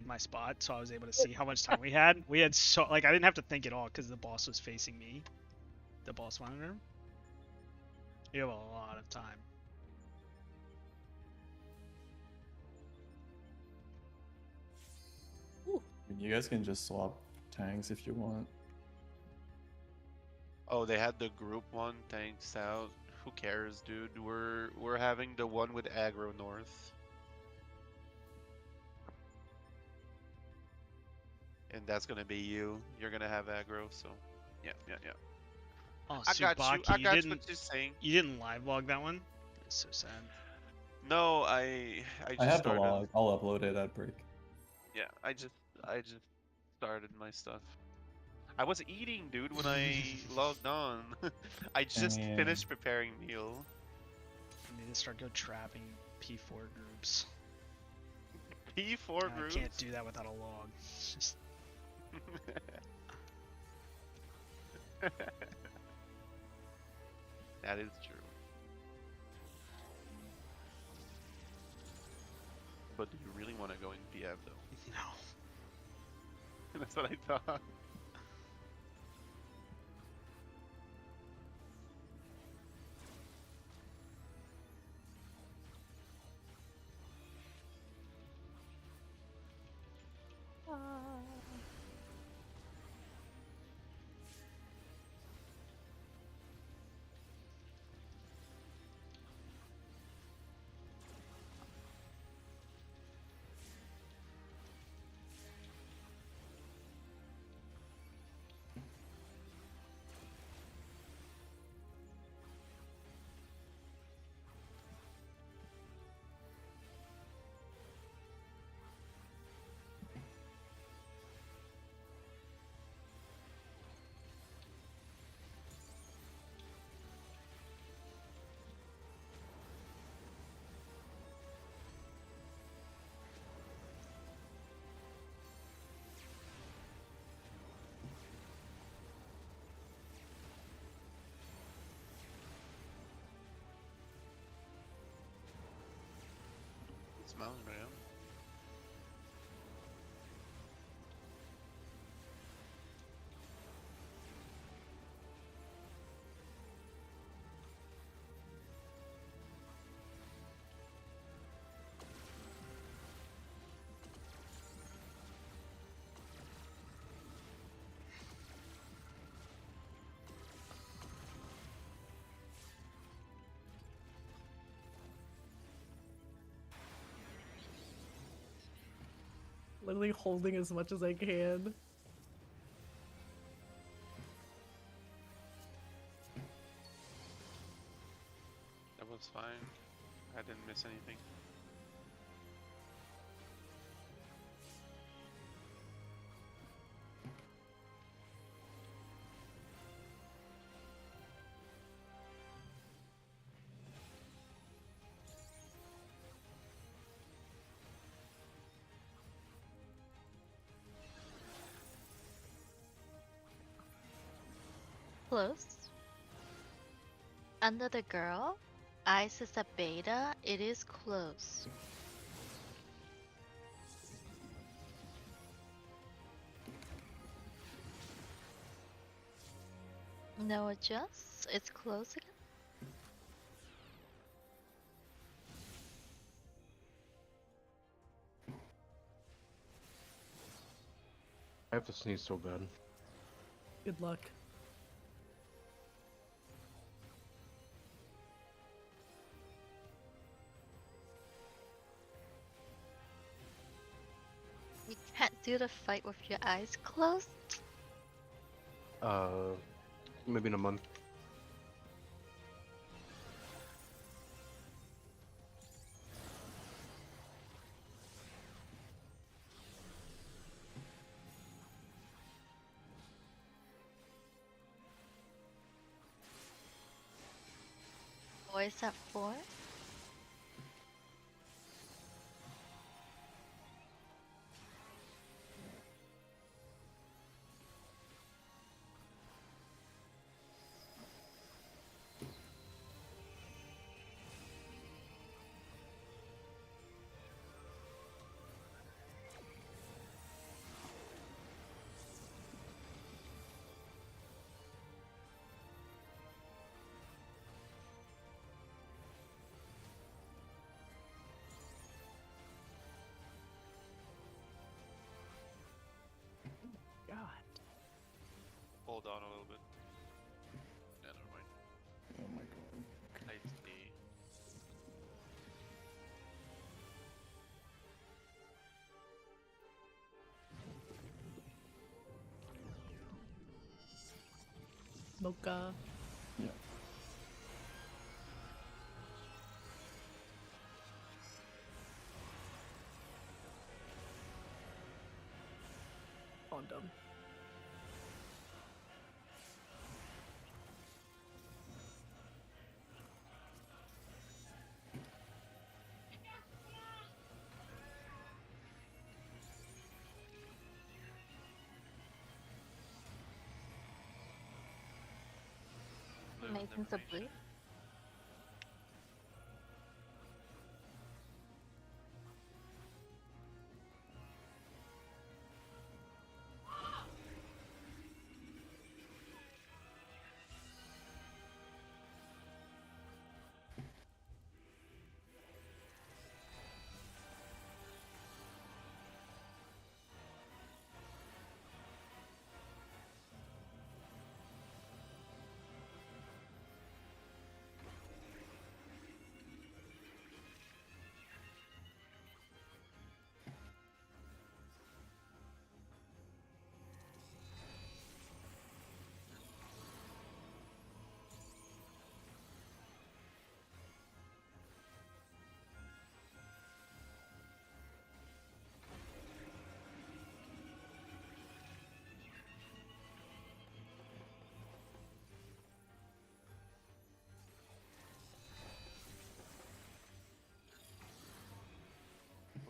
my spot, so I was able to see how much time we had. We had so like I didn't have to think at all because the boss was facing me, the boss monitor. You have a lot of time. I mean, you guys can just swap tanks if you want. Oh, they had the group one tanks out. Who cares, dude? We're having the one with aggro north. And that's gonna be you. You're gonna have aggro, so yeah. Oh, I got you. Tsubaki, I got you what you're saying. you didn't live log that one. It's so sad. No, I I just have the started. log. I'll upload it at break. Yeah, I just started my stuff. I was eating, dude, when I logged on. I just Damn. finished preparing meal. I need to start go trapping P4 groups. P4 I groups. can't do that without a log. It's just That is true. But do you really want to go in PF though? no. That's what I thought. Smiling around. Literally holding as much as I can. That was fine. I didn't miss anything. Close. Under the girl, Ice is a beta. It is close. No adjusts. It's close again. I have to sneeze so bad. Good luck. You can't do the fight with your eyes closed. Maybe in a month. Voice at 4. hold on a little bit. Yeah, never mind. Oh my god. I see. Mocha. Yeah. Oh, I'm dumb. Blue is Nathan's a blue. information.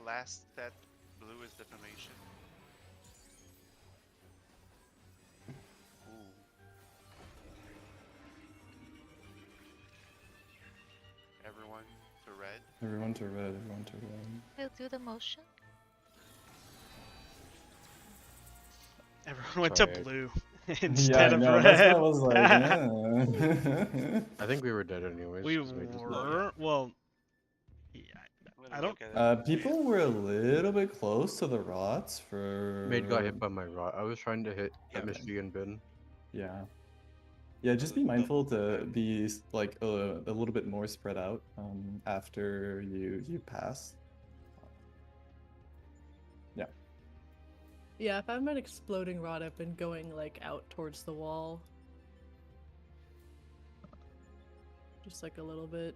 Last set, blue is defamation. Ooh. Everyone to red. Everyone to red, everyone to red. We'll do the motion. Everyone went Sorry, to blue Yeah, instead I of know, red. that's what I was like, yeah. I think we were dead anyways. We 'cause Made just were. Well, yeah, I'm gonna I don't. look at it. People were a little bit close to the rots for... Made got hit by my rot. I was trying to hit Yeah. that Michigan bin. Yeah. Yeah, just be mindful to be like a little bit more spread out after you pass. Yeah. Yeah, if I'm an exploding rod, I've been going like out towards the wall. Just like a little bit.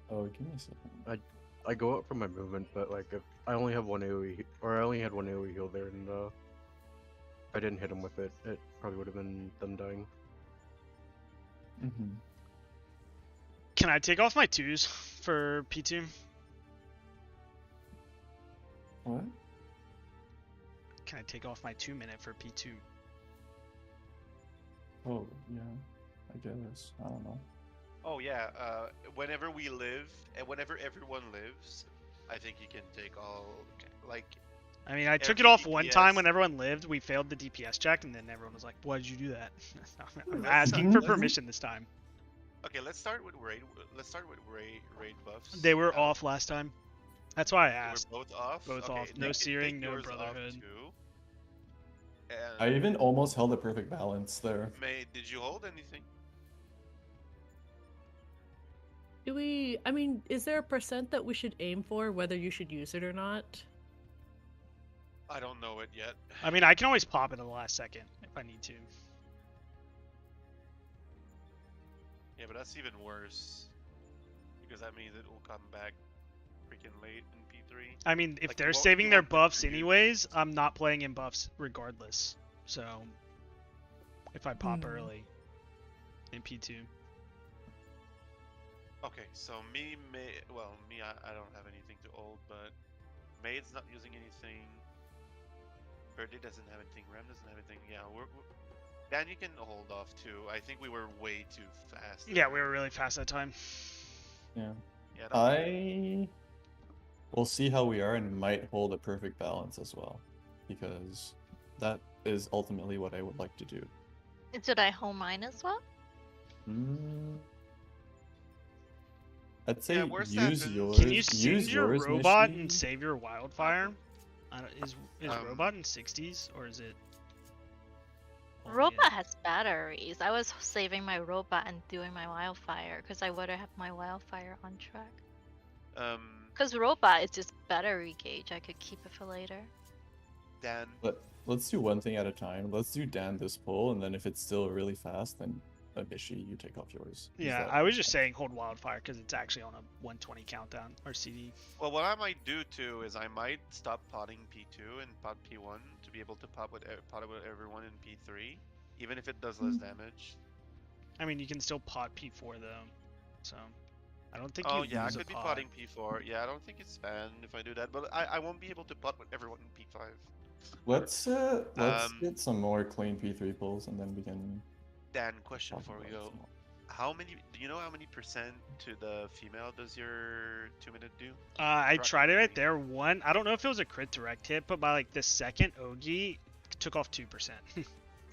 Oh, give me a second. I go up for my movement, but like if I only have one AoE, or I only had one AoE heal there, and if I didn't hit him with it, it probably would have been them dying. Mm-hmm. Can I take off my twos for P2? What? Can I take off my 2-minute for P2? Oh, yeah. I guess. I don't know. Oh yeah, whenever we live, and whenever everyone lives, I think you can take all, like... I mean, I took it Every off one time DPS. when everyone lived. We failed the DPS check, and then everyone was like, "Why did you do that?" I'm Let's asking not- for permission this time. Okay, let's start with raid. Let's start with raid buffs. They were Now, off last time. That's why I They asked. were both off. Both Okay, off. take No it- searing, take no yours off brotherhood. too. I And even almost held a perfect balance there. May, did you hold anything? Do we, I mean, is there a percent that we should aim for, whether you should use it or not? I don't know it yet. I mean, I can always pop it at the last second if I need to. Yeah, but that's even worse. Because that means it will come back freaking late in P3. I mean, if Like, they're you won't- saving you their won't get buffs to use- anyways, I'm not playing in buffs regardless. So, if I pop early in P2. Okay, so me, I don't have anything to hold, but Maid's not using anything. Birdie doesn't have anything. Rem doesn't have anything. Yeah, Dan, you can hold off too. I think we were way too fast. Yeah, we were really fast that time. Yeah. Yeah, that'll be I will see how we are and might hold a perfect balance as well. Because that is ultimately what I would like to do. Should I hold mine as well? Mm, I'd say Yeah, worst use happens- yours. Can you use send your yours, robot Mishi. and save your wildfire? Is Um, robot in 60s or is it? only Robot in- has batteries. I was saving my robot and doing my wildfire because I would have my wildfire on track. Because robot is just battery gauge. I could keep it for later. Dan, Let's do one thing at a time. Let's do Dan this pull, and then if it's still really fast, then Mishi, you take off yours. Is Yeah, that- I was just saying hold wildfire because it's actually on a 120 countdown or CD. well, what I might do too is I might stop potting P2 and pot P1 to be able to pot with everyone in P3, even if it does less damage. I mean, you can still pot P4 though, so I don't think Oh you yeah, I lose a could be pot. potting P4. Yeah, I don't think it's banned if I do that, but I won't be able to pot with everyone in P5. Let's Um, get some more clean P3 pulls, and then we can. Dan, question talk before we about go. some more. How many? Do you know how many percent to the female does your 2-minute do? I tried it right Approximately. there. One, I don't know if it was a crit direct hit, but by like the second Ogi took off 2%.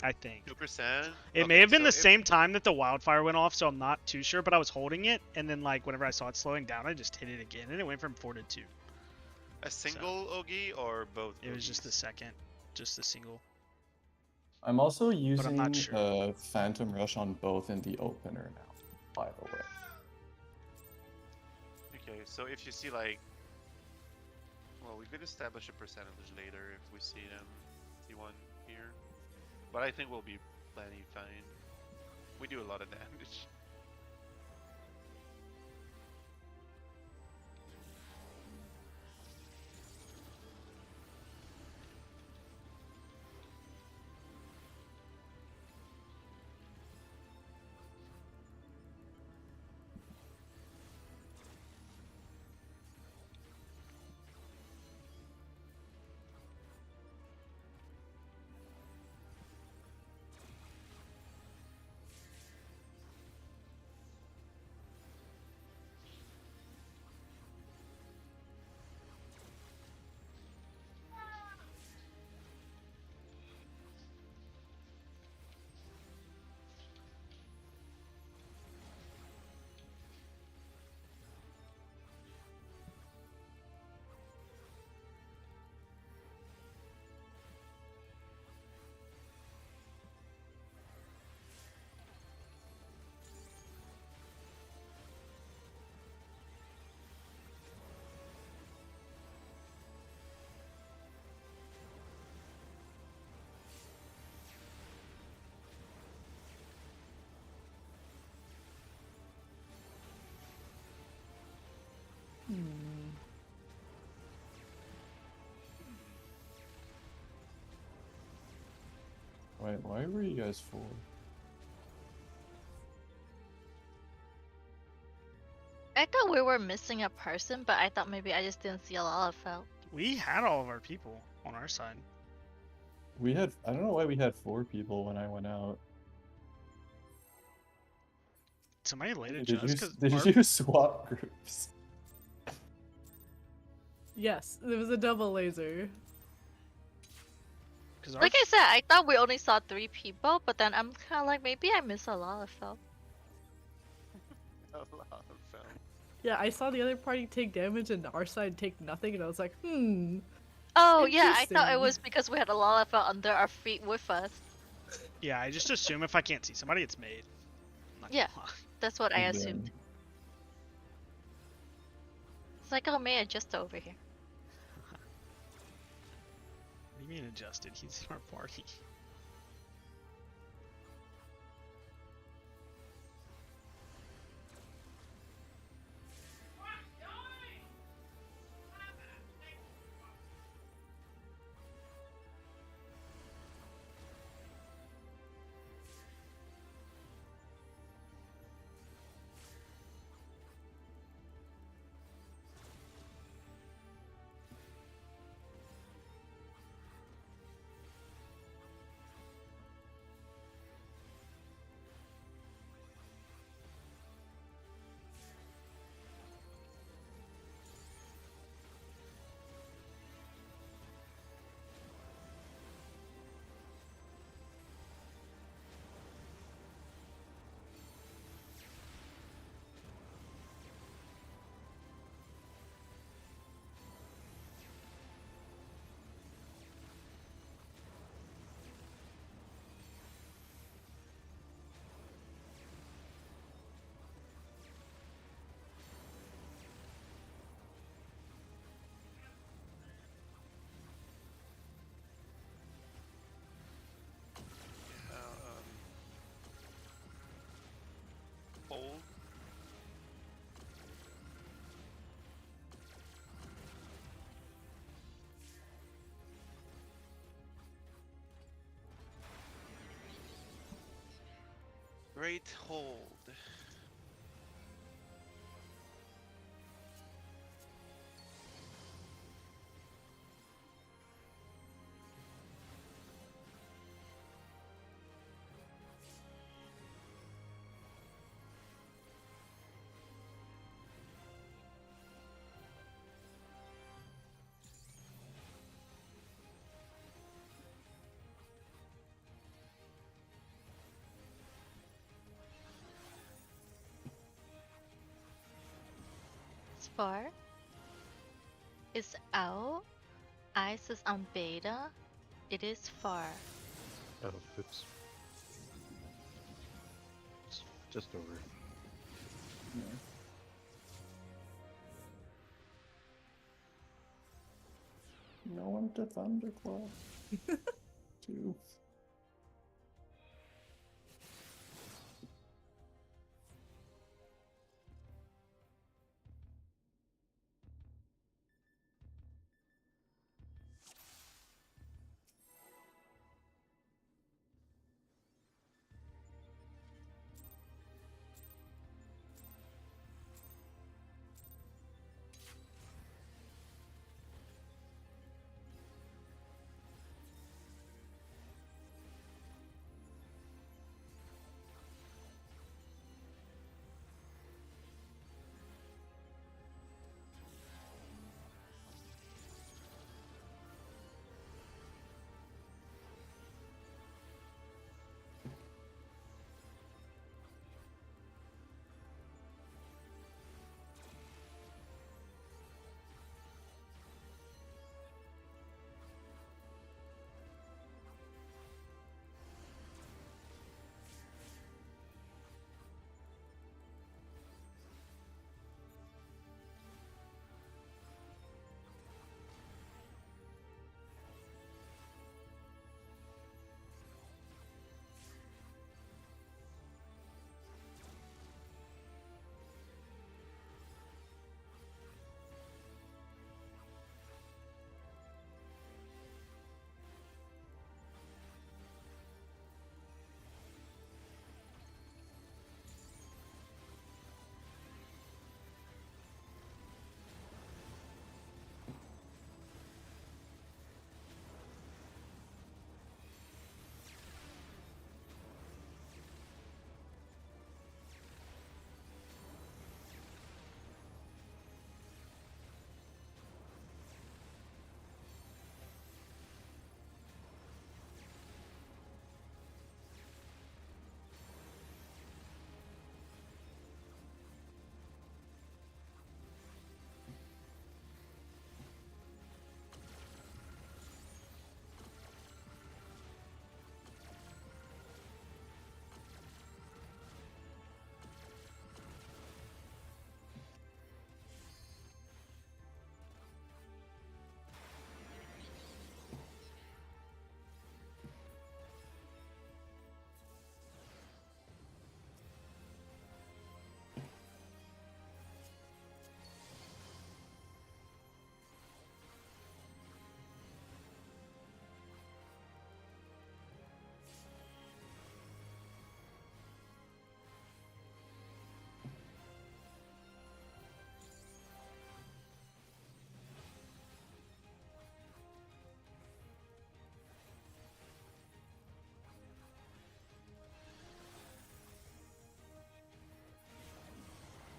I think 2%. it may have been the same time that the wildfire went off, so I'm not too sure. But I was holding it, and then like whenever I saw it slowing down, I just hit it again, and it went from 4 to 2. A single Ogi or both? It was just the Ogis? second, just the single. I'm also I'm using not sure. Phantom Rush on both in the opener now, by the way. Okay, so if you see like, well, we could establish a percentage later if we see them, see one here, but I think we'll be plenty fine. We do a lot of damage. Wait, why were you guys 4? I thought we were missing a person, but I thought maybe I just didn't see a lot of felt. We had all of our people on our side. We had. I don't know why we had 4 people when I went out. Somebody late Did adjust you, because did you swap groups? Yes, there was a double laser. Like I said, I thought we only saw 3 people, but then I'm kind of like, maybe I missed a lot of felt. A lot of them. Yeah, I saw the other party take damage and our side take nothing, and I was like, Oh yeah, I thought it Interesting. was because we had a lot of felt under our feet with us. Yeah, I just assume if I can't see somebody, it's made. I'm not gonna Yeah. lie. That's what I And assumed. then- It's like, oh, may I just over here? What do you mean adjusted? He's in our party. Great hold. Spar is out. Ice is on beta. It is far. Oh, oops. It's just over. Yeah. No one to Thunderclaw. Two.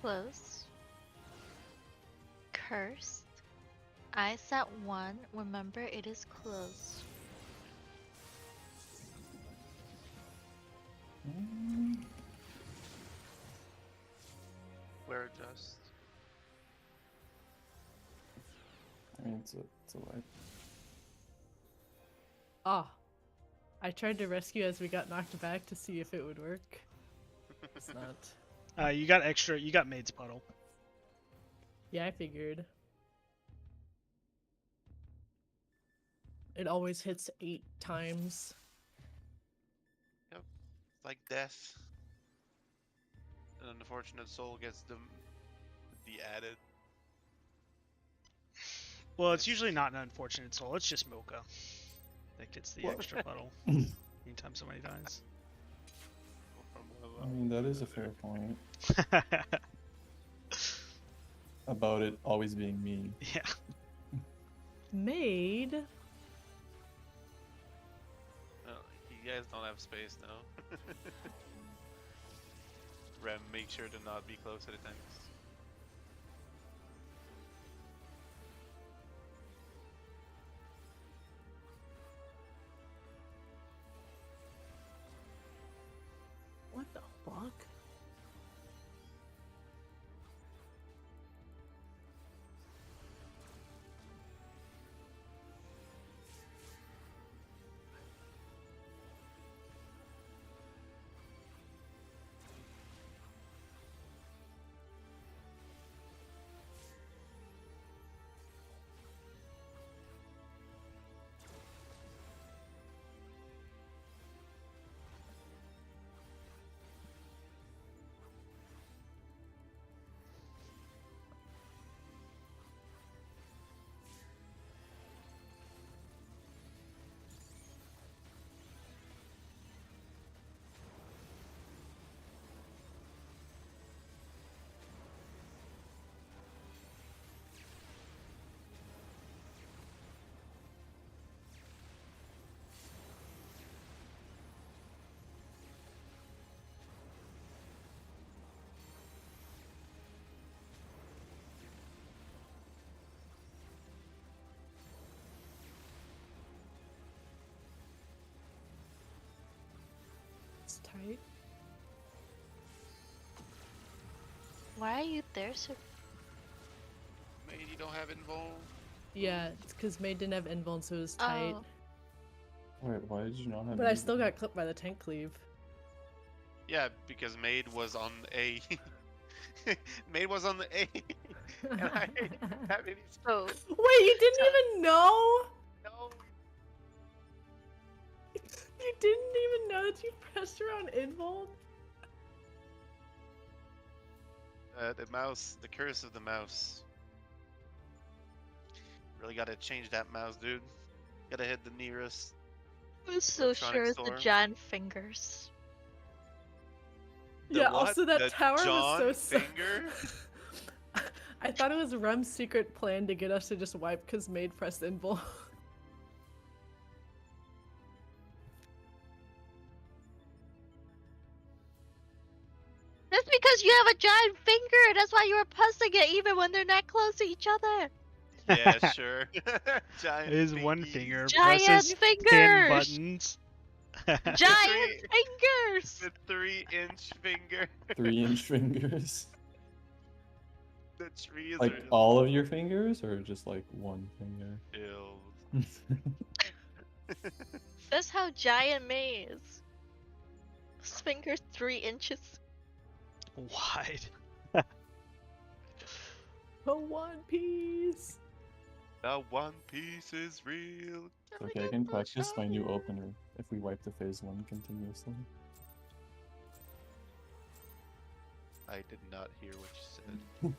Close. Cursed. Ice at 1. Remember, it is close. Where adjust? I mean, it's a wipe. Ah. I tried to rescue as we got knocked back to see if it would work. It's not. You got extra. You got Maid's Puddle. Yeah, I figured. It always hits 8 times. Yep. Like death. An unfortunate soul gets the added. Well, it's usually not an unfortunate soul. It's just Mocha that gets the extra puddle anytime somebody dies. From I mean, that is a fair point. About it always being me. Yeah. Maid. Oh, you guys don't have space now. Rem, make sure to not be close to the tanks. What the fuck? It's tight. Why are you there, sir? Maybe you don't have involved. Yeah, it's because Maid didn't have invuln, so it was tight. Oh. Wait, why did you not have? But I still got clipped by the tank cleave. Yeah, because Maid was on A. Maid was on the A. And I didn't have any Oh. Wait, you didn't even know? No. You didn't even know that you pressed her on invuln? The mouse, the curse of the mouse. Really gotta change that mouse, dude. Gotta hit the nearest. I'm so electronic sure it's the store. giant fingers. The Yeah, what? also that The tower John was so finger? I thought it was Rem's secret plan to get us to just wipe because Maid pressed invuln. That's because you have a giant finger. That's why you were pressing it even when they're not close to each other. Yeah, sure. Giant His one fingies. finger Giant presses 10 fingers. buttons. Giant fingers. The 3-inch finger. 3-inch fingers. The trees Like are all of your fingers, or just like one finger? ill. That's how giant May is. His finger's 3 inches. Wide. The One Piece! The One Piece is real. Okay, I can practice my new opener if we wipe the phase 1 continuously. I did not hear what you said.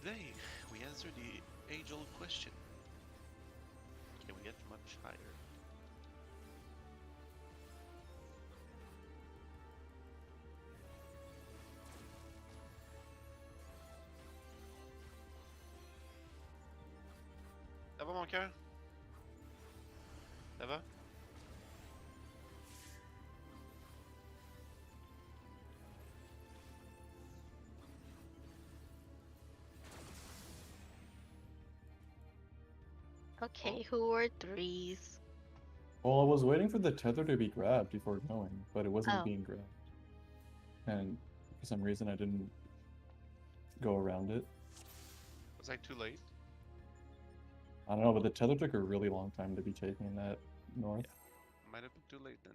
Today, we answer the age-old question. Can we get much higher? Ça va mon cœur? Ça va? Okay, who were threes? Well, I was waiting for the tether to be grabbed before going, but it wasn't Oh. being grabbed. And for some reason I didn't go around it. Was I too late? I don't know, but the tether took a really long time to be taking that north. Might have been too late then.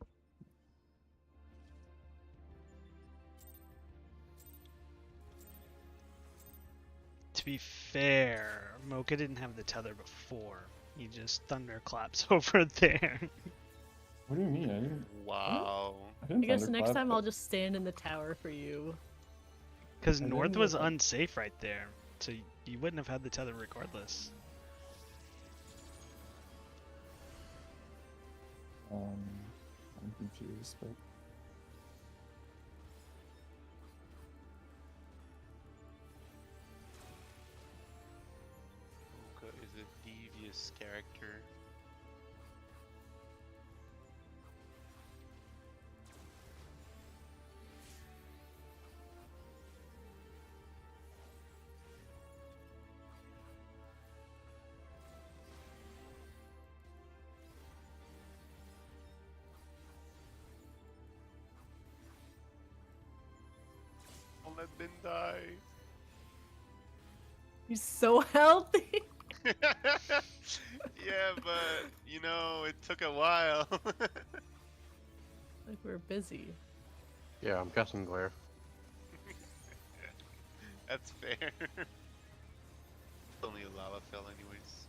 To be fair, Mocha didn't have the tether before. He just thunderclaps over there. What do you mean? I didn't. Wow. I I guess next time I'll just stand in the tower for you. Because North was unsafe right there, so you wouldn't have had the tether regardless. I'm confused, but... Uka is a devious character. Don't let Ben die. He's so healthy. Yeah, but you know, it took a while. Like we're busy. Yeah, I'm guessing glare. That's fair. Only a lava fell anyways.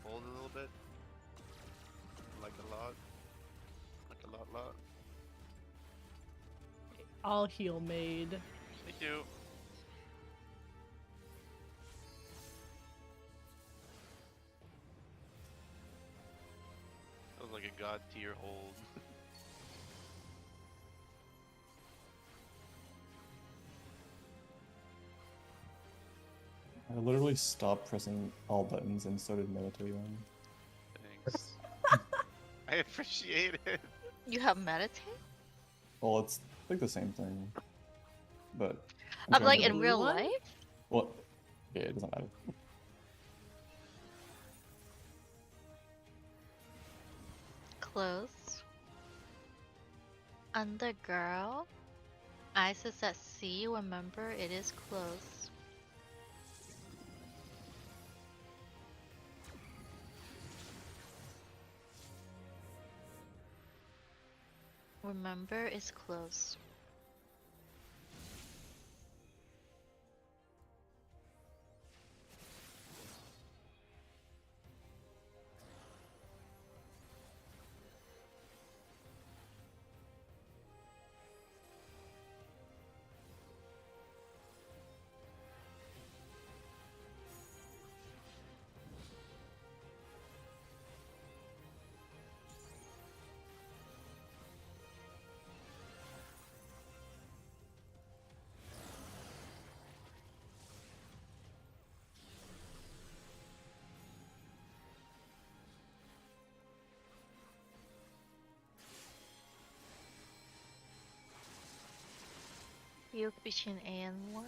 Hold a little bit. Like a lot. Like a lot. I'll heal Maid. Thank you. That was like a god tier hold. I literally stopped pressing all buttons and started meditating. Thanks. I appreciate it. You have meditate? Well, it's like the same thing, but... I'm like trying in to- real What? life? Well, yeah, it doesn't matter. Close. Under girl. Isis at sea, remember it is close. Remember it's close. You between A and 1?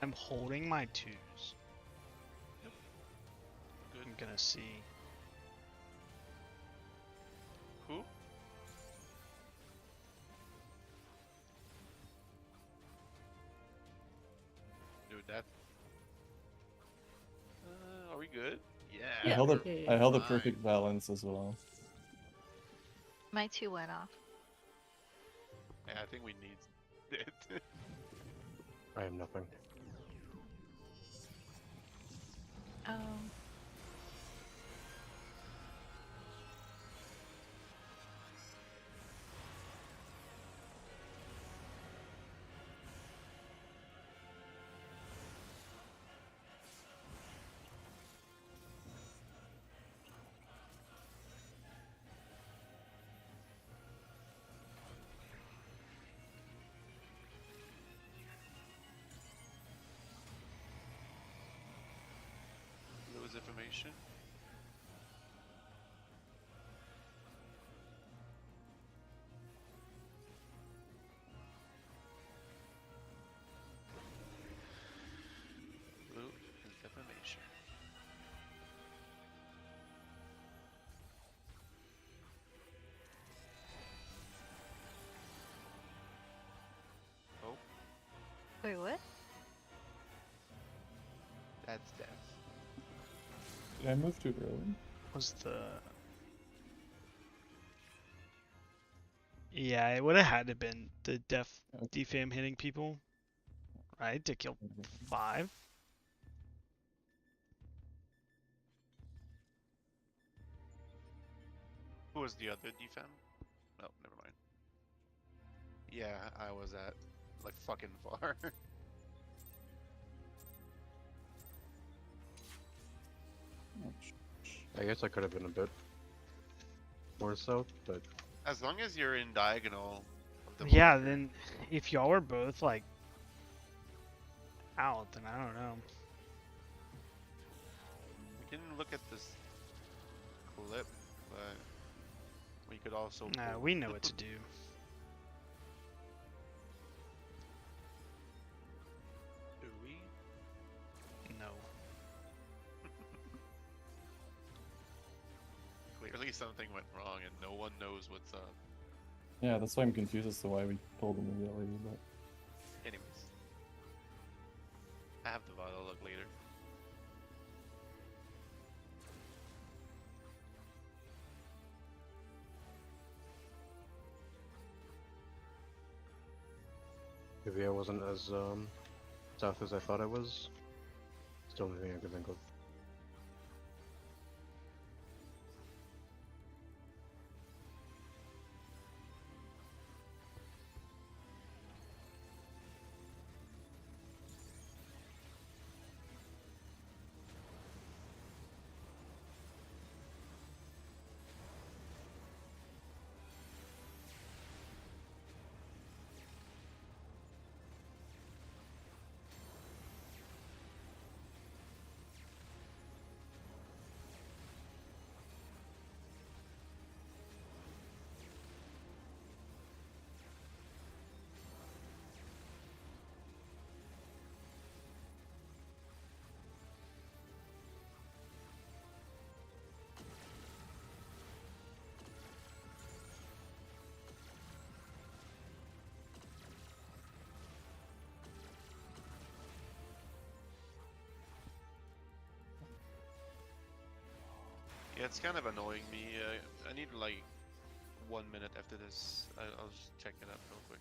I'm holding my 2s. Good. I'm gonna see. Who? Dude, that. Are we good? Yeah. I Yeah. held a, Yeah, yeah, I held a fine. perfect balance as well. My 2 went off. Yeah, I think we need it. I have nothing. Oh. defamation. Blue is defamation. Oh, Wait, what? that's death. Did I move too early? Was the... Yeah, it would have had to been the defam hitting people, right? To kill 5. Who was the other defam? Oh, never mind. Yeah, I was at like fucking far. I guess I could have been a bit more so, but As long as you're in diagonal of the Yeah, marker. then if y'all were both like out, then I don't know. We can look at this clip, but we could also. Nah, pull- we know what to do. Do we? No. Clearly something went wrong, and no one knows what's up. Yeah, that's why I'm confused as to why we pulled immediately, but... Anyways, I have the VOD. I'll look later. maybe I wasn't as tough as I thought I was. Still the only thing I could think of. Yeah, it's kind of annoying me. I need like 1 minute after this. I'll just check it out real quick.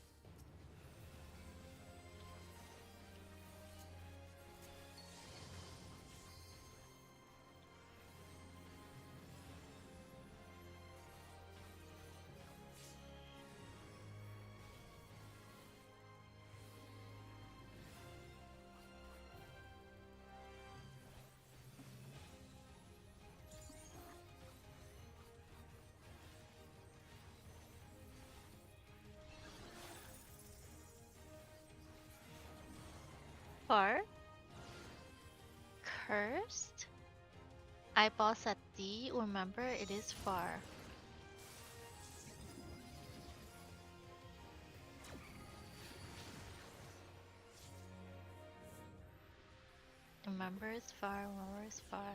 Far? Cursed? Eyeballs at D. Remember, it is far. Remember is far. Remember is far.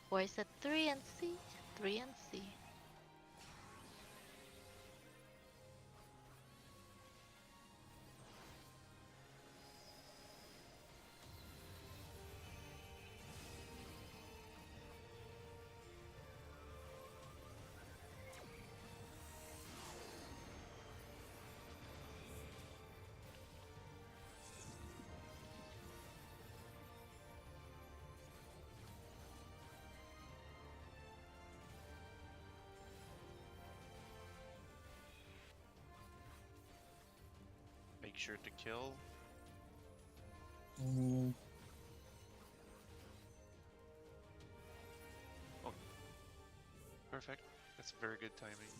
Voice at 3 and C. 3 and C. make sure to kill. Oh, perfect. That's very good timing.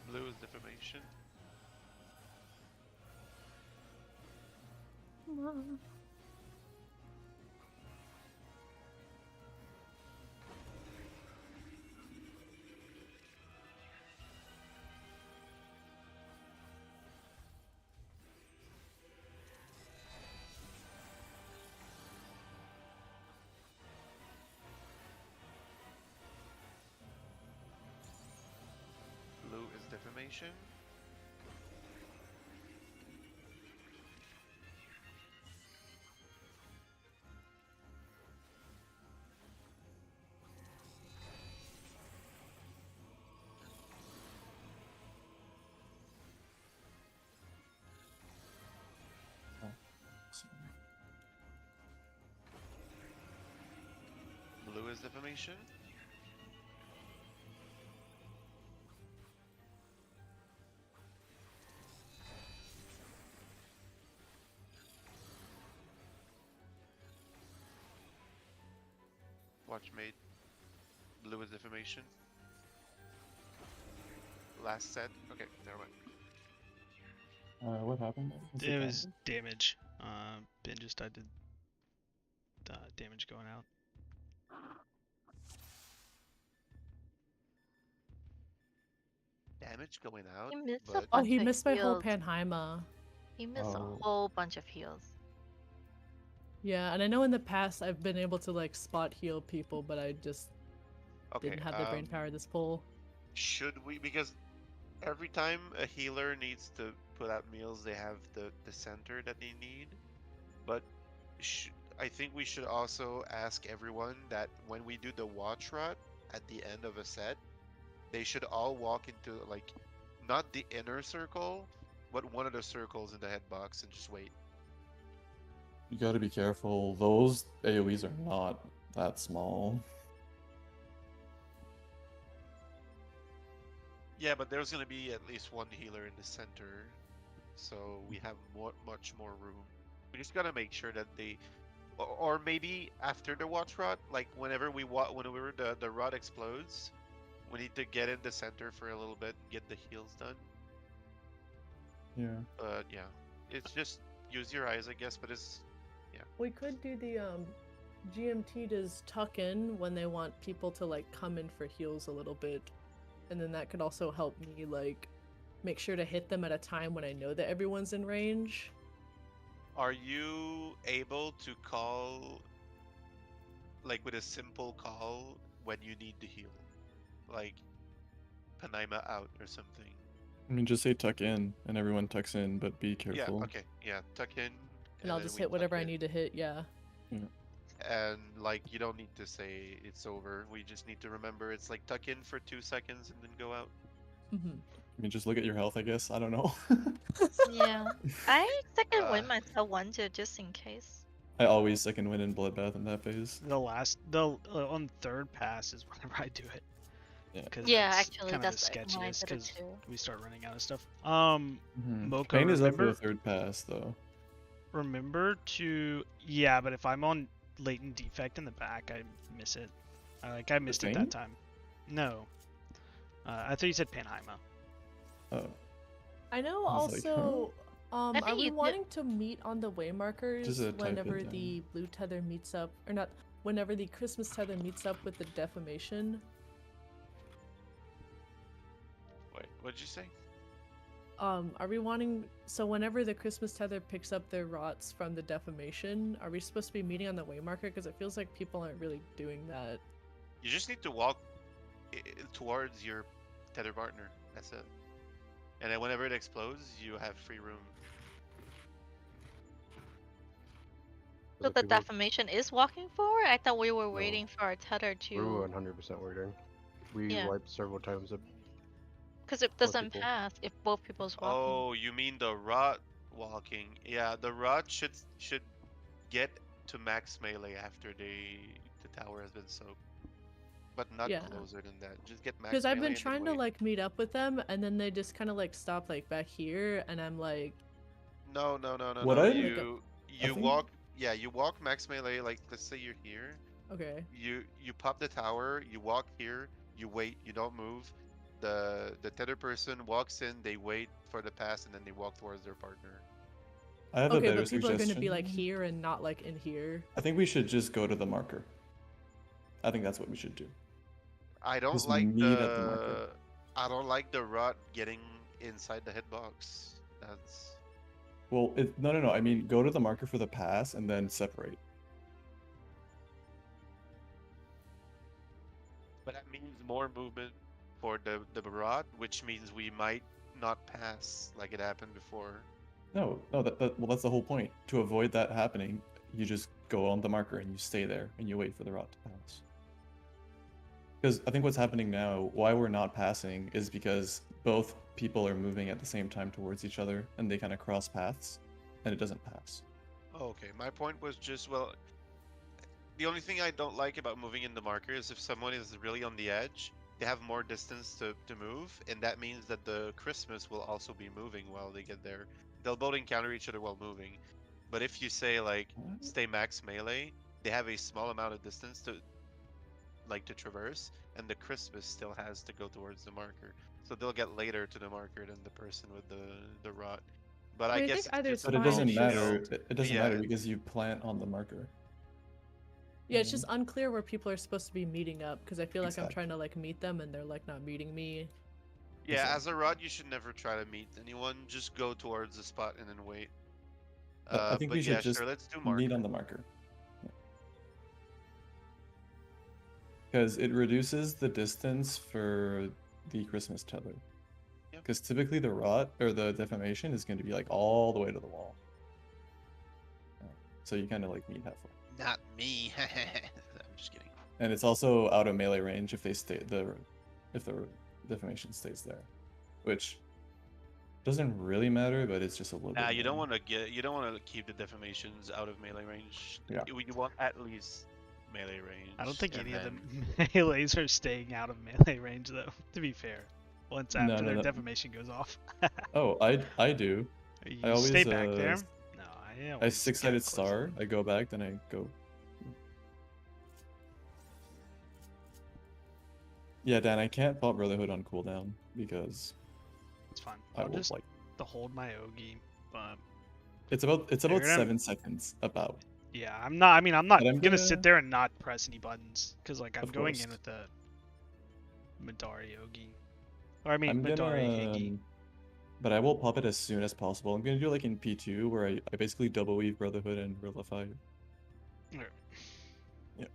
Blue is defamation. Blue is defamation. Blue is defamation. Watch mate. Blue is defamation. Last set. Okay, never mind. What happened? Was It was damage. Ben just died to damage going out. Damage going out. He missed a but Oh, bunch he of missed my whole heals. Panheima. He missed Oh. a whole bunch of heals. Yeah, and I know in the past I've been able to like spot heal people, but I just okay, didn't have the brain power this pull. should we? Because every time a healer needs to put out meals, they have the center that they need. But I think we should also ask everyone that when we do the watch rot at the end of a set, they should all walk into like not the inner circle, but one of the circles in the head box and just wait. You gotta be careful. Those AoEs are not that small. Yeah, but there's gonna be at least one healer in the center, so we have much more room. We just gotta make sure that they, or maybe after the watch rod, like whenever whenever the rod explodes, we need to get in the center for a little bit and get the heals done. Yeah. But yeah, it's just use your eyes, I guess. But it's We could do the GMT does tuck in when they want people to like come in for heals a little bit, and then that could also help me like make sure to hit them at a time when I know that everyone's in range. Are you able to call, like with a simple call, when you need to heal? Like, Panima out or something? I mean, just say tuck in, and everyone tucks in, but be careful. Yeah, okay, yeah, tuck in. And I'll then just we hit whatever tuck I in. need to hit, yeah. And, like, you don't need to say it's over. We just need to remember it's like tuck in for 2 seconds and then go out. Mm-hmm. I mean, just look at your health, I guess. I don't know. Yeah. I second win myself one too, just in case. I always second win in Bloodbath in that phase. On third pass is whenever I do it. Yeah. 'Cause Yeah, it's actually, kind that's of the like when I sketchiest did it 'cause too. we start running out of stuff. Mm-hmm. Mocha, Pain is up for remember, the third pass, though. remember to but if I'm on latent defect in the back, I miss it. I missed it Pain? that time. No, I thought you said Panheima. Oh. I know I was like, also, I think are we you did- wanting to meet on the waymarkers Just type it whenever down. the blue tether meets up, or not, whenever the Christmas tether meets up with the defamation? Wait, what'd you say? Are we wanting, so whenever the Christmas tether picks up their rots from the defamation, are we supposed to be meeting on the way marker? Because it feels like people aren't really doing that. You just need to walk towards your tether partner. That's it. And then whenever it explodes, you have free room. So the defamation is walking forward? I thought we were waiting for our tether We were to... 100% waiting. We Yeah. wiped several times. Because it doesn't pass if both people's walking. Oh, you mean the rot walking? Yeah, the rot should get to max melee after the tower has been soaked, but not closer than that. Just get max. Because I've been trying to like meet up with them, and then they just kind of like stop like back here, and I'm like, no. What no. I- You think- walk. Yeah, you walk max melee. Like let's say you're here. okay. You pop the tower. You walk here. You wait. You don't move. The tether person walks in. They wait for the pass, and then they walk towards their partner. I have a Okay, better but people are suggestion. going to be like here and not like in here. I think we should just go to the marker. I think that's what we should do. I don't Just like meet at the marker. I don't like the rot getting inside the hitbox. That's Well, no. I mean, go to the marker for the pass and then separate. but that means more movement for the rot, which means we might not pass like it happened before. No. Well, that's the whole point. To avoid that happening, you just go on the marker and you stay there and you wait for the rot to pass. Because I think what's happening now, why we're not passing, is because both people are moving at the same time towards each other, and they kind of cross paths, and it doesn't pass. Okay, my point was just, well, the only thing I don't like about moving in the marker is if someone is really on the edge, they have more distance to move, and that means that the Christmas will also be moving while they get there. They'll both encounter each other while moving. But if you say, like, stay max melee, they have a small amount of distance to traverse, and the Christmas still has to go towards the marker. So they'll get later to the marker than the person with the rot. But I guess think either it's just But a it doesn't bullshit. matter. It doesn't Yeah. matter because you plant on the marker. Yeah, it's just unclear where people are supposed to be meeting up, because I feel like I'm Exactly. trying to like meet them, and they're like not meeting me. Yeah, Exactly. as a rot, you should never try to meet anyone. Just go towards the spot and then wait. I think but we should yeah, just sure, let's do marker. meet on the marker. Because it reduces the distance for the Christmas tether. Yep. Because typically the rot or the defamation is going to be like all the way to the wall. Yeah. So you kind of like meet halfway. Not me. I'm just kidding. And it's also out of melee range if they stay if the defamation stays there, which doesn't really matter, but it's just a little. Nah, bit you don't annoying. want to keep the defamations out of melee range. Yeah. You want at least melee range. I don't think and any of then- the melees are staying out of melee range, though. To be fair, once No, after no, their no. defamation goes off. Oh, I do. You I always stay back there. No, I always six-sided get close. star. I go back, then I go. Yeah, Dan, I can't pop Brotherhood on cooldown because It's fine. I I'll will just like. to hold my Ogi, but It's about Figured out. 7 seconds about. yeah, I'm not. I mean, I'm not But I'm gonna gonna- sit there and not press any buttons because like I'm Of going course. in with the Midari Ogi, or I mean I'm Midari gonna, Higi. but I will pop it as soon as possible. I'm gonna do like in P2 where I basically double weave Brotherhood and Vilify. Okay. Yeah.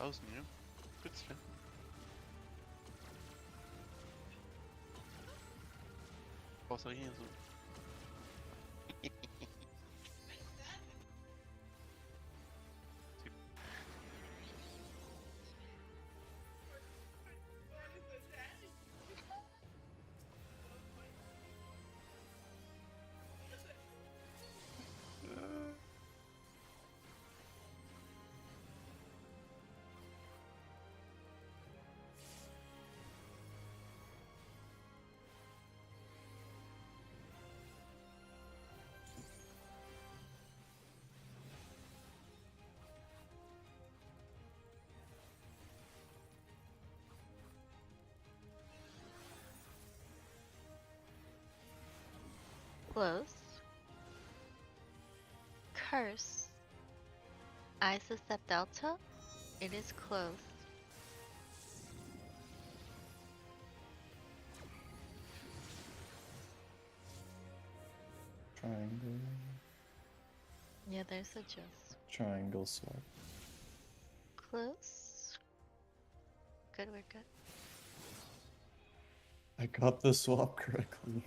was new. Good spin. Also, he is. Close. Curse. Isostep Delta. It is close. Triangle. Yeah, there's a just. Triangle swap. Close. Good, we're good. I got the swap correctly.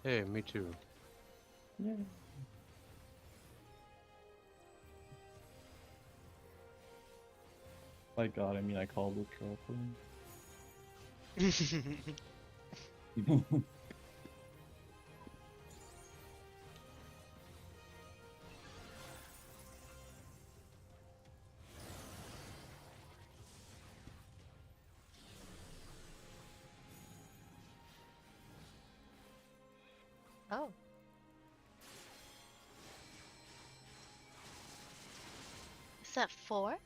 Hey, me too. Yeah. By God, I mean I called it correctly. Oh. Is that 4?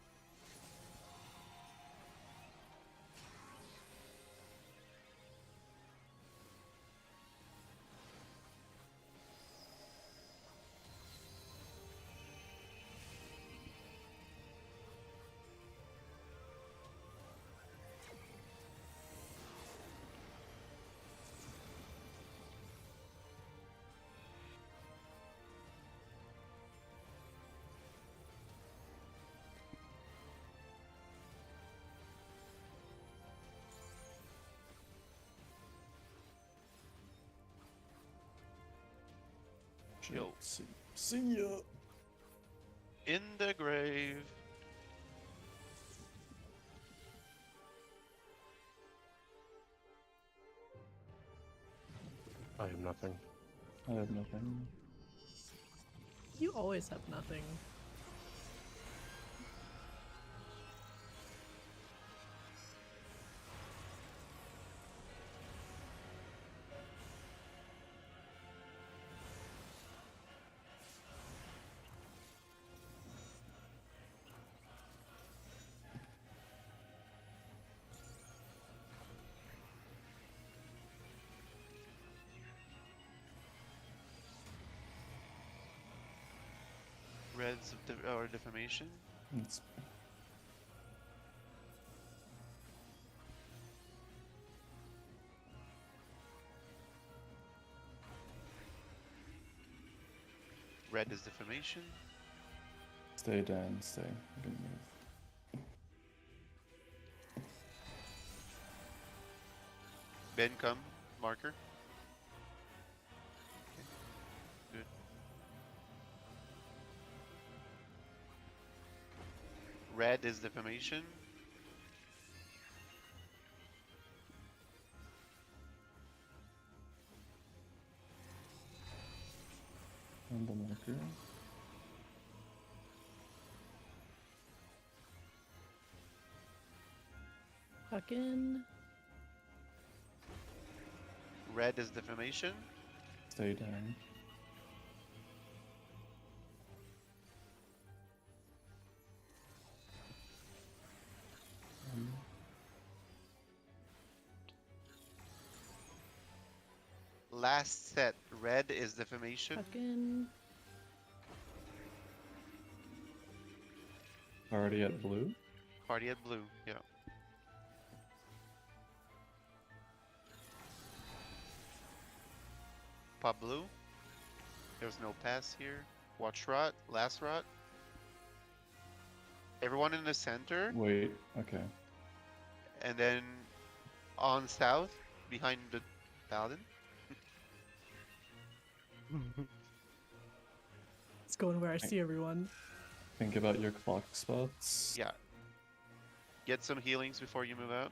Yo. See ya. In the grave. I have nothing. I have nothing. You always have nothing. Reds of or defamation. It's Red is defamation. stay down, stay. You can move. Ben, come. Marker. Okay. Good. Red is defamation. And the marker. Fucking. Red is defamation. Stay down. Last set. Red is defamation. Fucking. Already at blue. Party at blue. Yeah. Pop blue. There's no pass here. Watch rot. Last rot. everyone in the center, Wait, okay. and then on south behind the paladin. It's going where I see everyone. Think about your clock spots. Yeah. Get some healings before you move out.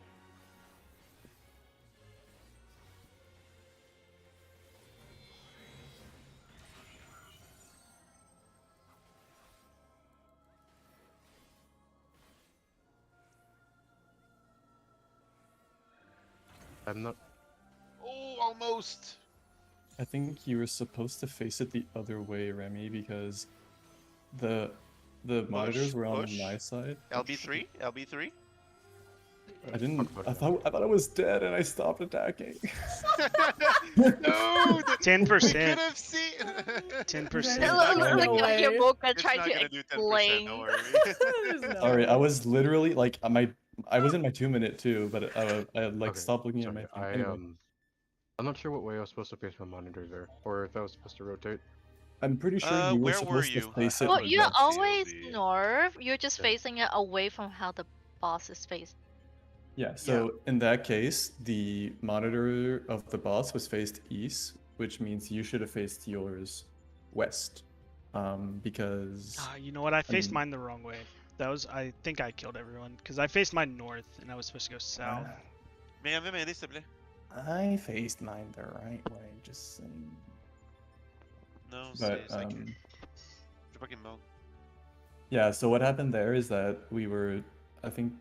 I'm not. Oh, almost. I think you were supposed to face it the other way, Remy, because the monitors were on push. my side. LB3, LB3. I didn't. I thought I was dead, and I stopped attacking. No, 10%. We could have seen. 10%. There's It no looks like way. your Boca It's tried not to gonna do 10%. explain. Don't worry. There's no Sorry, I way. was literally like I was in my 2 minute too, but I had like Okay, stopped looking at sorry, my thing. Anyway, I'm not sure what way I was supposed to face my monitor there, or if I was supposed to rotate. I'm pretty sure you were where were supposed to you? face it. Well, would you're love always POV. north. You're just Yeah. facing it away from how the boss is facing. Yeah, so in that case, the monitor of the boss was faced east, which means you should have faced yours west. Because You know what? I faced mean- mine the wrong way. That was. I think I killed everyone because I faced mine north and I was supposed to go south. Mais viens m'aider, s'il te plaît. I faced mine the right way, just saying. No, But c'est que j'ai pas qu'il me manque. yeah, so what happened there is that I think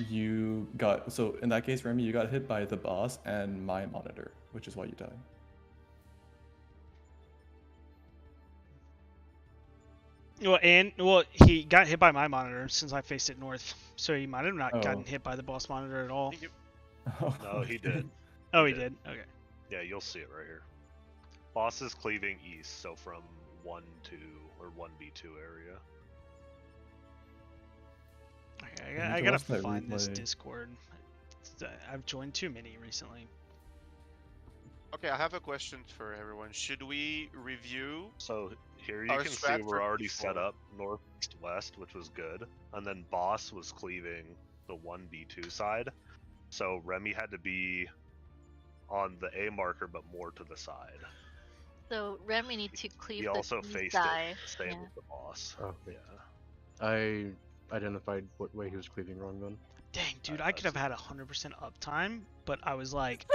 you got, so in that case, Remy, you got hit by the boss and my monitor, which is why you died. Well, he got hit by my monitor since I faced it north, so he might have not Oh. gotten hit by the boss monitor at all. Thank you. No, he did. Oh, he He did. did. Okay. Yeah, you'll see it right here. Boss is cleaving east, so from 1-2 or 1B2 area. Okay, I need I to gotta watch that find this replay. Discord. I've joined too many recently. Okay, I have a question for everyone. Should we review? So here you Our can see strat we're for already set P4. up north, east, west, which was good. And then boss was cleaving the 1B2 side. So Remy had to be on the A marker, but more to the side. So Remy needs to cleave He the also east faced side. it, staying Yeah. with the boss. Oh, Yeah. I identified what way he was cleaving wrong then. Dang, dude, I I could have see. had 100% uptime, but I was like,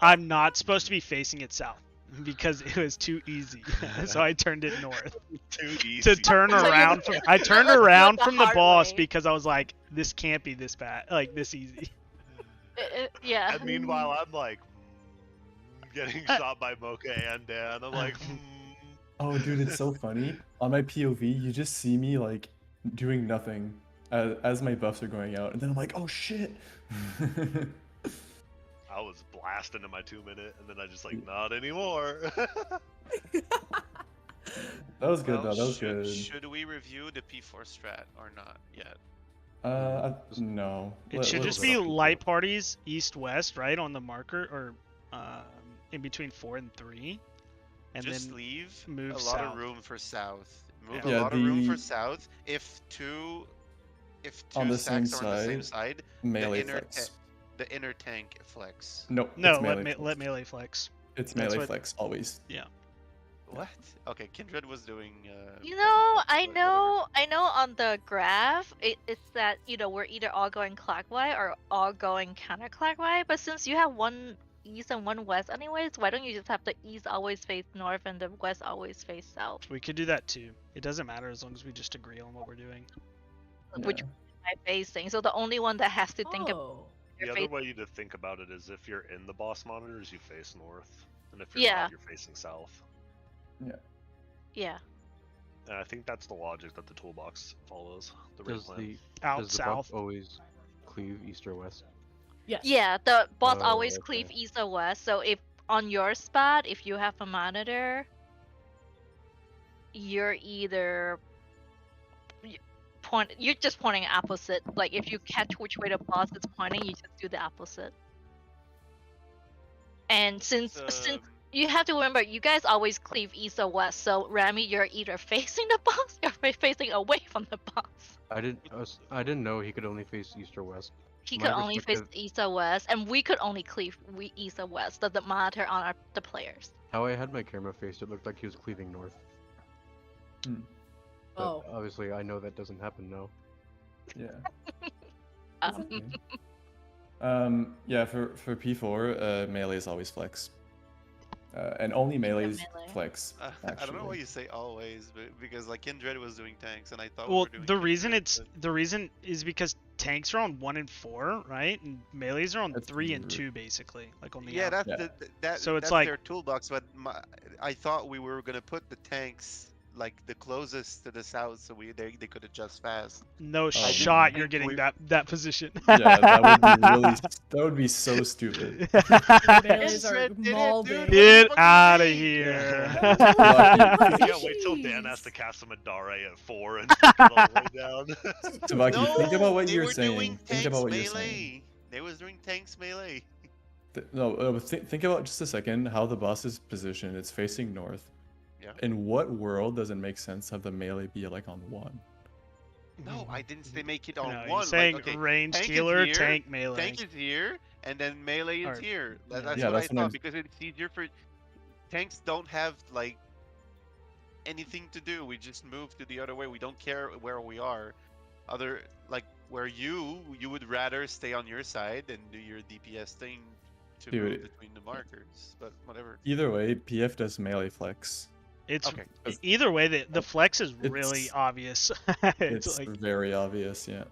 I'm not supposed to be facing it south because it was too easy. So I turned it north Too easy. to turn So you- around from. I turned Let's do it around the from the hard boss way. because I was like, this can't be this bad, like this easy. Yeah. And meanwhile, I'm like getting shot by Mocha and Dan. I'm like, Oh, dude, it's so funny. On my POV, you just see me like doing nothing as my buffs are going out, and then I'm like, oh shit. I was blasting in my 2-minute, and then I just like, not anymore. That was good Well, though. That was good. Should we review the P4 strat or not yet? No. It Let- should let- just it be up to you. light parties east-west, right, on the marker, or in between 4 and 3, and Just then leave move a lot south. of room for south. Move Yeah. a lot of room for the- south. If two On the same stacks are on the same side, melee inner flex. the inner tank flex. Nope. No, it's melee let flex. melee flex. It's that's melee what- flex always. What? Okay, Kindred was doing. You know, I but know on the graph it's that we're either all going clockwise or all going counterclockwise. But since you have one east and one west anyways, why don't you just have the east always face north and the west always face south? We could do that too. It doesn't matter as long as we just agree on what we're doing. Which Yeah. I'm facing. So the only one that has to think about Oh. The your other face. way to think about it is if you're in the boss monitors, you face north, and if you're Yeah. not, you're facing south. Yeah. And I think that's the logic that the toolbox follows. The raid Does plan. the Out does the south. buff always cleave east or west? Yes. Yeah, the boss Oh, always okay. cleave east or west. So if on your spot, if you have a monitor, you're either you're just pointing opposite. Like if you catch which way the boss is pointing, you just do the opposite. And since You have to remember, you guys always cleave east or west. So Remy, you're either facing the boss or facing away from the boss. I didn't know he could only face east or west. He My could only face perspective- east or west, and we could only cleave east or west. Doesn't matter on the players. How I had my camera faced, it looked like he was cleaving north. Hmm. But Oh. obviously, I know that doesn't happen now. Yeah. Um, Okay. Yeah, for P4, melee is always flex. And only melee's melee. flex. I don't know why actually. you say always, but because like Kindred was doing tanks, and I thought we Well, were doing the reason Kindred, the reason is because tanks are on 1 and 4, right? And melees are on That's 3 and weird. 2, basically, like on the yeah, out. that's Yeah. that. So it's that's like- their toolbox. But I thought we were gonna put the tanks like the closest to the south, so they could adjust fast. No didn't shot you're think getting we- that position. Yeah, that would be really. That would be so stupid. Melees are Kindred did it, mauled dude. in. What do you Get fucking out of mean? here. Yeah, wait till Dan has to cast a Madare at 4 and take it all the way down. Tabaki, think about what they you're were saying. doing Think tanks about what you're melee. saying. They was doing tanks melee. No, think about just a second how the boss is positioned. It's facing north. Yeah. In what world does it make sense to have the melee be like on 1? No, I didn't say make it on No, one. he's saying like, okay, ranged tank is healer, here, tank melee. tank is here, and then melee is Or- here. yeah. That's Yeah, what that's I what I'm- thought because it's easier for tanks. Don't have like anything to do. We just move to the other way. We don't care where we are. Other like where you would rather stay on your side and do your DPS thing to Dude, move between the markers. But whatever. Either way, PF does melee flex. It's Okay. either way the flex is really It's- obvious. It's it's like very obvious, yeah.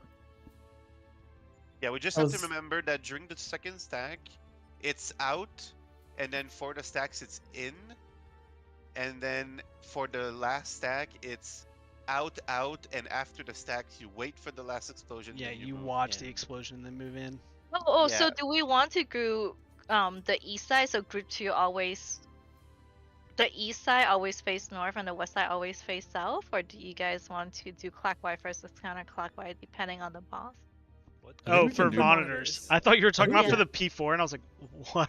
Yeah, we just I have was- to remember that during the second stack, it's out, and then for the stacks it's in, and then for the last stack it's out, and after the stacks you wait for the last explosion. yeah, then you move watch in. the explosion and then move in. Oh, so Yeah. do we want to group the east side? So group 2 always. The east side always face north and the west side always face south, or do you guys want to do clockwise versus counterclockwise depending on the boss? I think Oh, we for can do- monitors. I thought you were talking think about we for the P4, and I was like, what?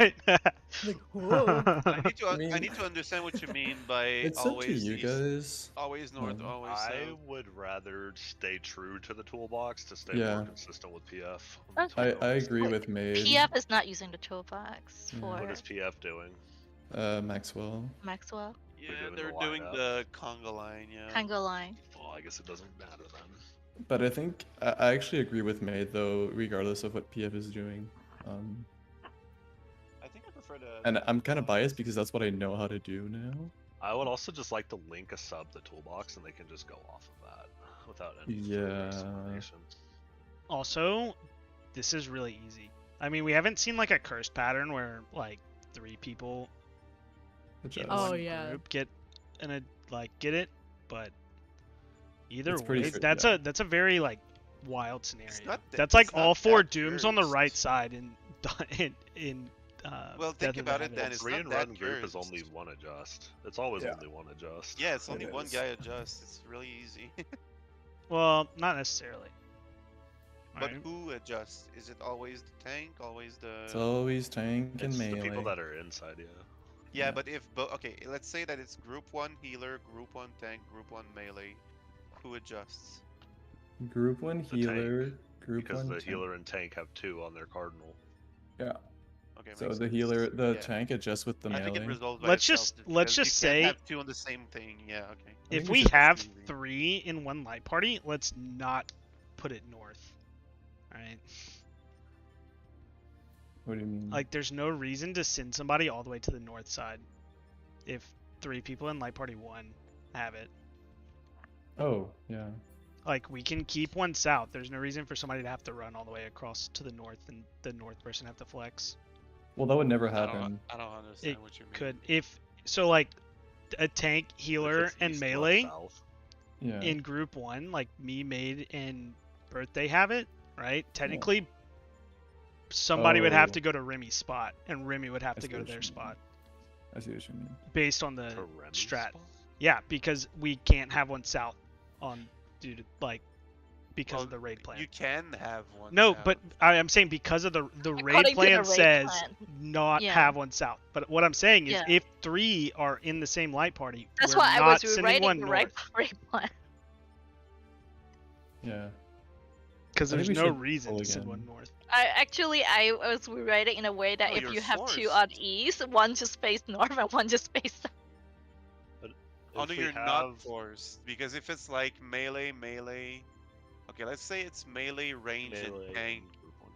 Like, whoa. I need to I mean- I need to understand what you mean by It's up to always you east, guys. always north, Yeah. always I south. would rather stay true to the toolbox to stay Yeah. more consistent with PF. Okay. I agree with Maid. PF is not using the toolbox Yeah. for What is PF doing? Maxwell. Maxwell. Yeah, doing the they're doing lineup. the conga line. Yeah. Conga line. Well, I guess it doesn't matter then. But I think I actually agree with Maid though, regardless of what PF is doing. I think I prefer the. And I'm kind of biased because that's what I know how to do now. I would also just like to link a sub the toolbox and they can just go off of that without any further Yeah. explanation. Also, this is really easy. I mean, we haven't seen like a curse pattern where like 3 people Which in is- Oh, one yeah. group get get it, but either It's pretty way, straight- that's yeah. a very like wild scenario. not that- That's like it's not all 4 that dooms on the right cursed. side in Well, Death think of the about it Heavens. then, it's 3 not and that run group is cursed. only one adjust. It's always Yeah. only one adjust. Yeah, it's only It one is. guy adjusts. It's really easy. Well, not necessarily. But Right? who adjusts? Is it always the tank? Always the. It's always tank and It's melee. the people that are inside, yeah. Yeah, yeah. but if okay, let's say that it's group 1 healer, group 1 tank, group 1 melee. Who adjusts? Group 1 tank, healer, group Because 1 the tank. healer and tank have 2 on their cardinal. Yeah. Okay. So makes the sense. healer, the Yeah. tank adjusts with the I think it melee. resolves by Let's itself just- let's because just you can't say- have 2 on the same thing. Yeah. Okay. If think we it's have easy. 3 in one light party, let's not put it north. Alright? What do you mean? Like, there's no reason to send somebody all the way to the north side if 3 people in light party 1 have it. Oh, yeah. Like, we can keep one south. There's no reason for somebody to have to run all the way across to the north and the north person have to flex. Well, that would never I happen. don't understand It what you mean. Could if so, like a tank, If healer, it's and east, west, melee south. Yeah. in group 1, like me, Maid, and Birthday have it, right? Technically, somebody would have Oh. to go to Remy's spot, and Remy would have I to see go to what their you mean. spot I see what you mean. based on the To Remy's strat. spot? Yeah, because we can't have one south on due to like because Well, of the raid plan. You can have one. No, south. but I'm saying because of the raid According to the plan raid says plan. not Yeah. have one south. But what I'm saying is Yeah. if 3 are in the same light party, That's we're why I not was sending rewriting one the north raid plan. Yeah. because I think there's we no should reason pull to send again. one north. I was rewriting in a way that No, if you're you have 2 forced. on east, one just face north and one just face south. Oh no, If we you're have- not forced, because if it's like melee, okay, let's say it's melee, range, melee and tank. and group 1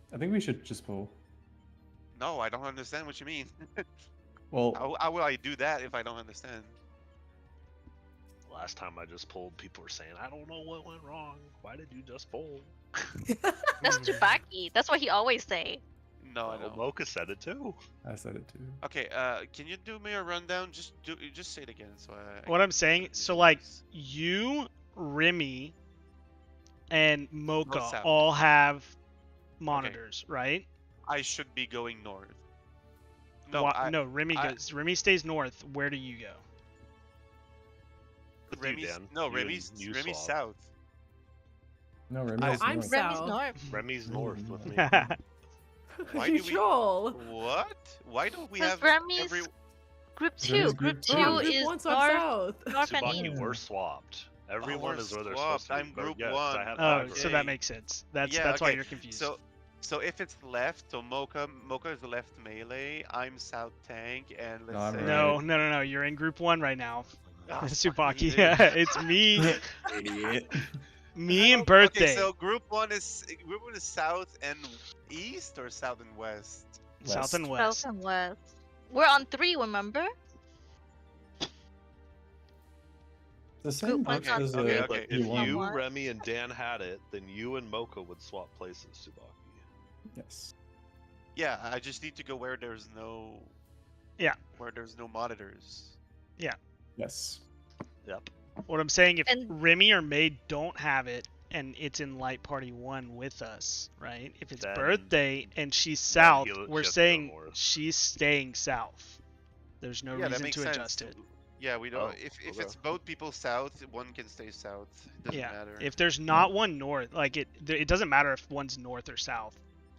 healer. I think we should just pull. No, I don't understand what you mean. Well, How will I do that if I don't understand? Last time I just pulled, people were saying, I don't know what went wrong. Why did you just pull? That's Tsubaki. That's what he always say. No, I Well, know. Mocha said it too. I said it too. Okay, can you do me a rundown? Just say it again, so I. What can I'm saying, put it so in like place. you, Remy, and Mocha south. all have monitors, right? I should be going north. No, No, Remy I- goes. Remy stays north. Where do you go? With you, Remy's Dan. no, You and Remy's you Remy's swap. south. No, Remy I- is I'm north. Remy's South. north. Remy's north with me. Why you do we- troll. What? Why don't we Because have Remy's every? Group Remy's 2. group Group two. 2 Oh, Group is one's north, on south. north and Tsubaki, east. we're swapped. Everyone we're is where they're swapped. supposed to be. I'm but group yeah, 'cause I one. have Oh, high so ground. that makes sense. That's Yeah, why okay, you're confused. So if it's left, so Mocha is the left melee. I'm south tank, and let's No, I'm say right. No. You're in group 1 right now. Ah, Tsubaki. fucking Yeah, idiot. it's me, Idiot. me and Birthday. Okay, so group one is south and east or south and west. South and West. west. South and west. We're on 3, remember? The same one's box on- as okay, But okay. if P1. you, What? Remy, and Dan had it, then you and Mocha would swap places, Tsubaki. Yes. Yeah, I just need to go where there's no. Yeah. Where there's no monitors. Yes. Yep. What I'm saying, if And- Remy or May don't have it and it's in Light Party 1 with us, right? If it's Then- Birthday and she's south, he'll- we're she has to go saying north. she's staying south. There's no yeah, that reason makes to sense. adjust it. Yeah, we don't. Oh, if okay. it's both people south, one can stay south. It doesn't Yeah. matter. If there's not one north, like it doesn't matter if one's north or south.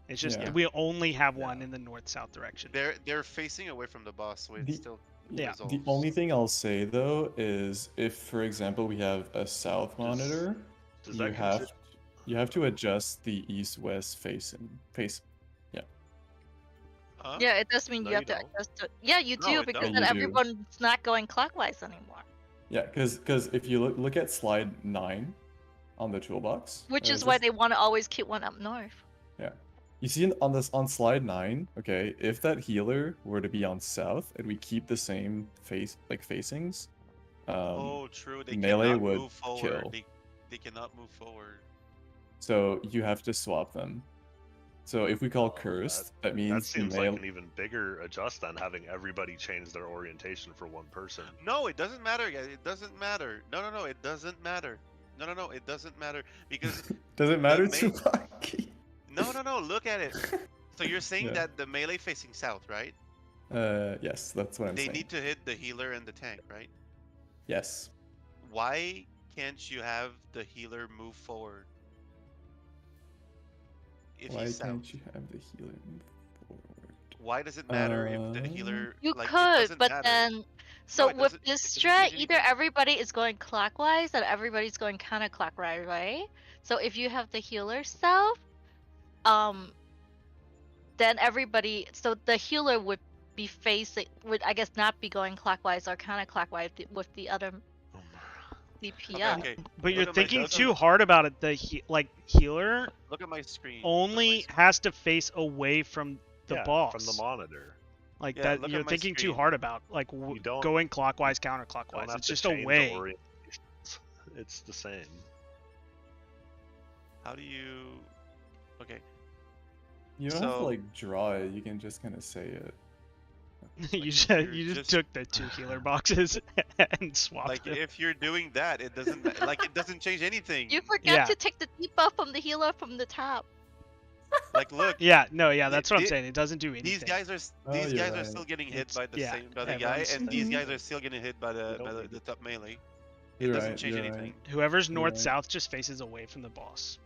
It's just Yeah. we only have one Yeah. in the north-south direction. They're facing away from the boss, so it The- still. Yeah. The resolves. only thing I'll say though is if, for example, we have a south monitor, Does you that have consi- you have to adjust the east-west face. Huh? Yeah, it does mean No, you have you to don't. adjust it. Yeah, you No, do it because don't. then You do. everyone's not going clockwise anymore. Yeah, because if you look at slide 9 on the toolbox, Which is there's why this- they want to always keep one up north. you see on slide 9. Okay, if that healer were to be on south and we keep the same facings, Oh, true. They melee cannot would move forward. kill. They cannot move forward. so you have to swap them. So if we call Oh, cursed, that That means seems melee. like an even bigger adjust than having everybody change their orientation for one person. No, it doesn't matter, guys. It doesn't matter. No, it doesn't matter. No, it doesn't matter because Does it matter ma- to Lucky? no. Look at it. So you're saying Yeah. that the melee facing south, right? Yes, that's what I'm They saying. need to hit the healer and the tank, right? Yes. Why can't you have the healer move forward? If Why he's south. can't you have the healer move forward? Why does it matter if the healer? You like, it could, doesn't but matter. then so it with doesn't- this it doesn't strat, change either anything. everybody is going clockwise and everybody's going counterclockwise, right? So if you have the healer south, then everybody, so the healer would be facing, would I guess not be going clockwise or counterclockwise with the other DPS. Okay, But you're look at my thinking dozen- too hard about it. The healer Look at my screen. only has to face away from the Yeah, boss. from the monitor. Like Yeah, that, look at you're my thinking too screen. hard about like You don't- going clockwise, Don't counterclockwise. have It's to just a change the way. orientations. It's the same. How do you? Okay. You don't have to So- like draw it. You can just kind of say it. you you're just just- took the 2 healer boxes and swapped Like them. if you're doing that, it doesn't like it doesn't change anything. You forgot Yeah. to take the debuff from the healer from the top. Like look, Yeah, no, yeah, that's what I'm the- saying. It doesn't do anything. these guys are Oh, these you're guys are right. still getting hit It's- by the yeah, same by the guy, everyone's- and these guys are still getting hit by We the don't need the top melee. It You're doesn't right, change you're anything. right. Whoever's You're north right. south just faces away from the boss.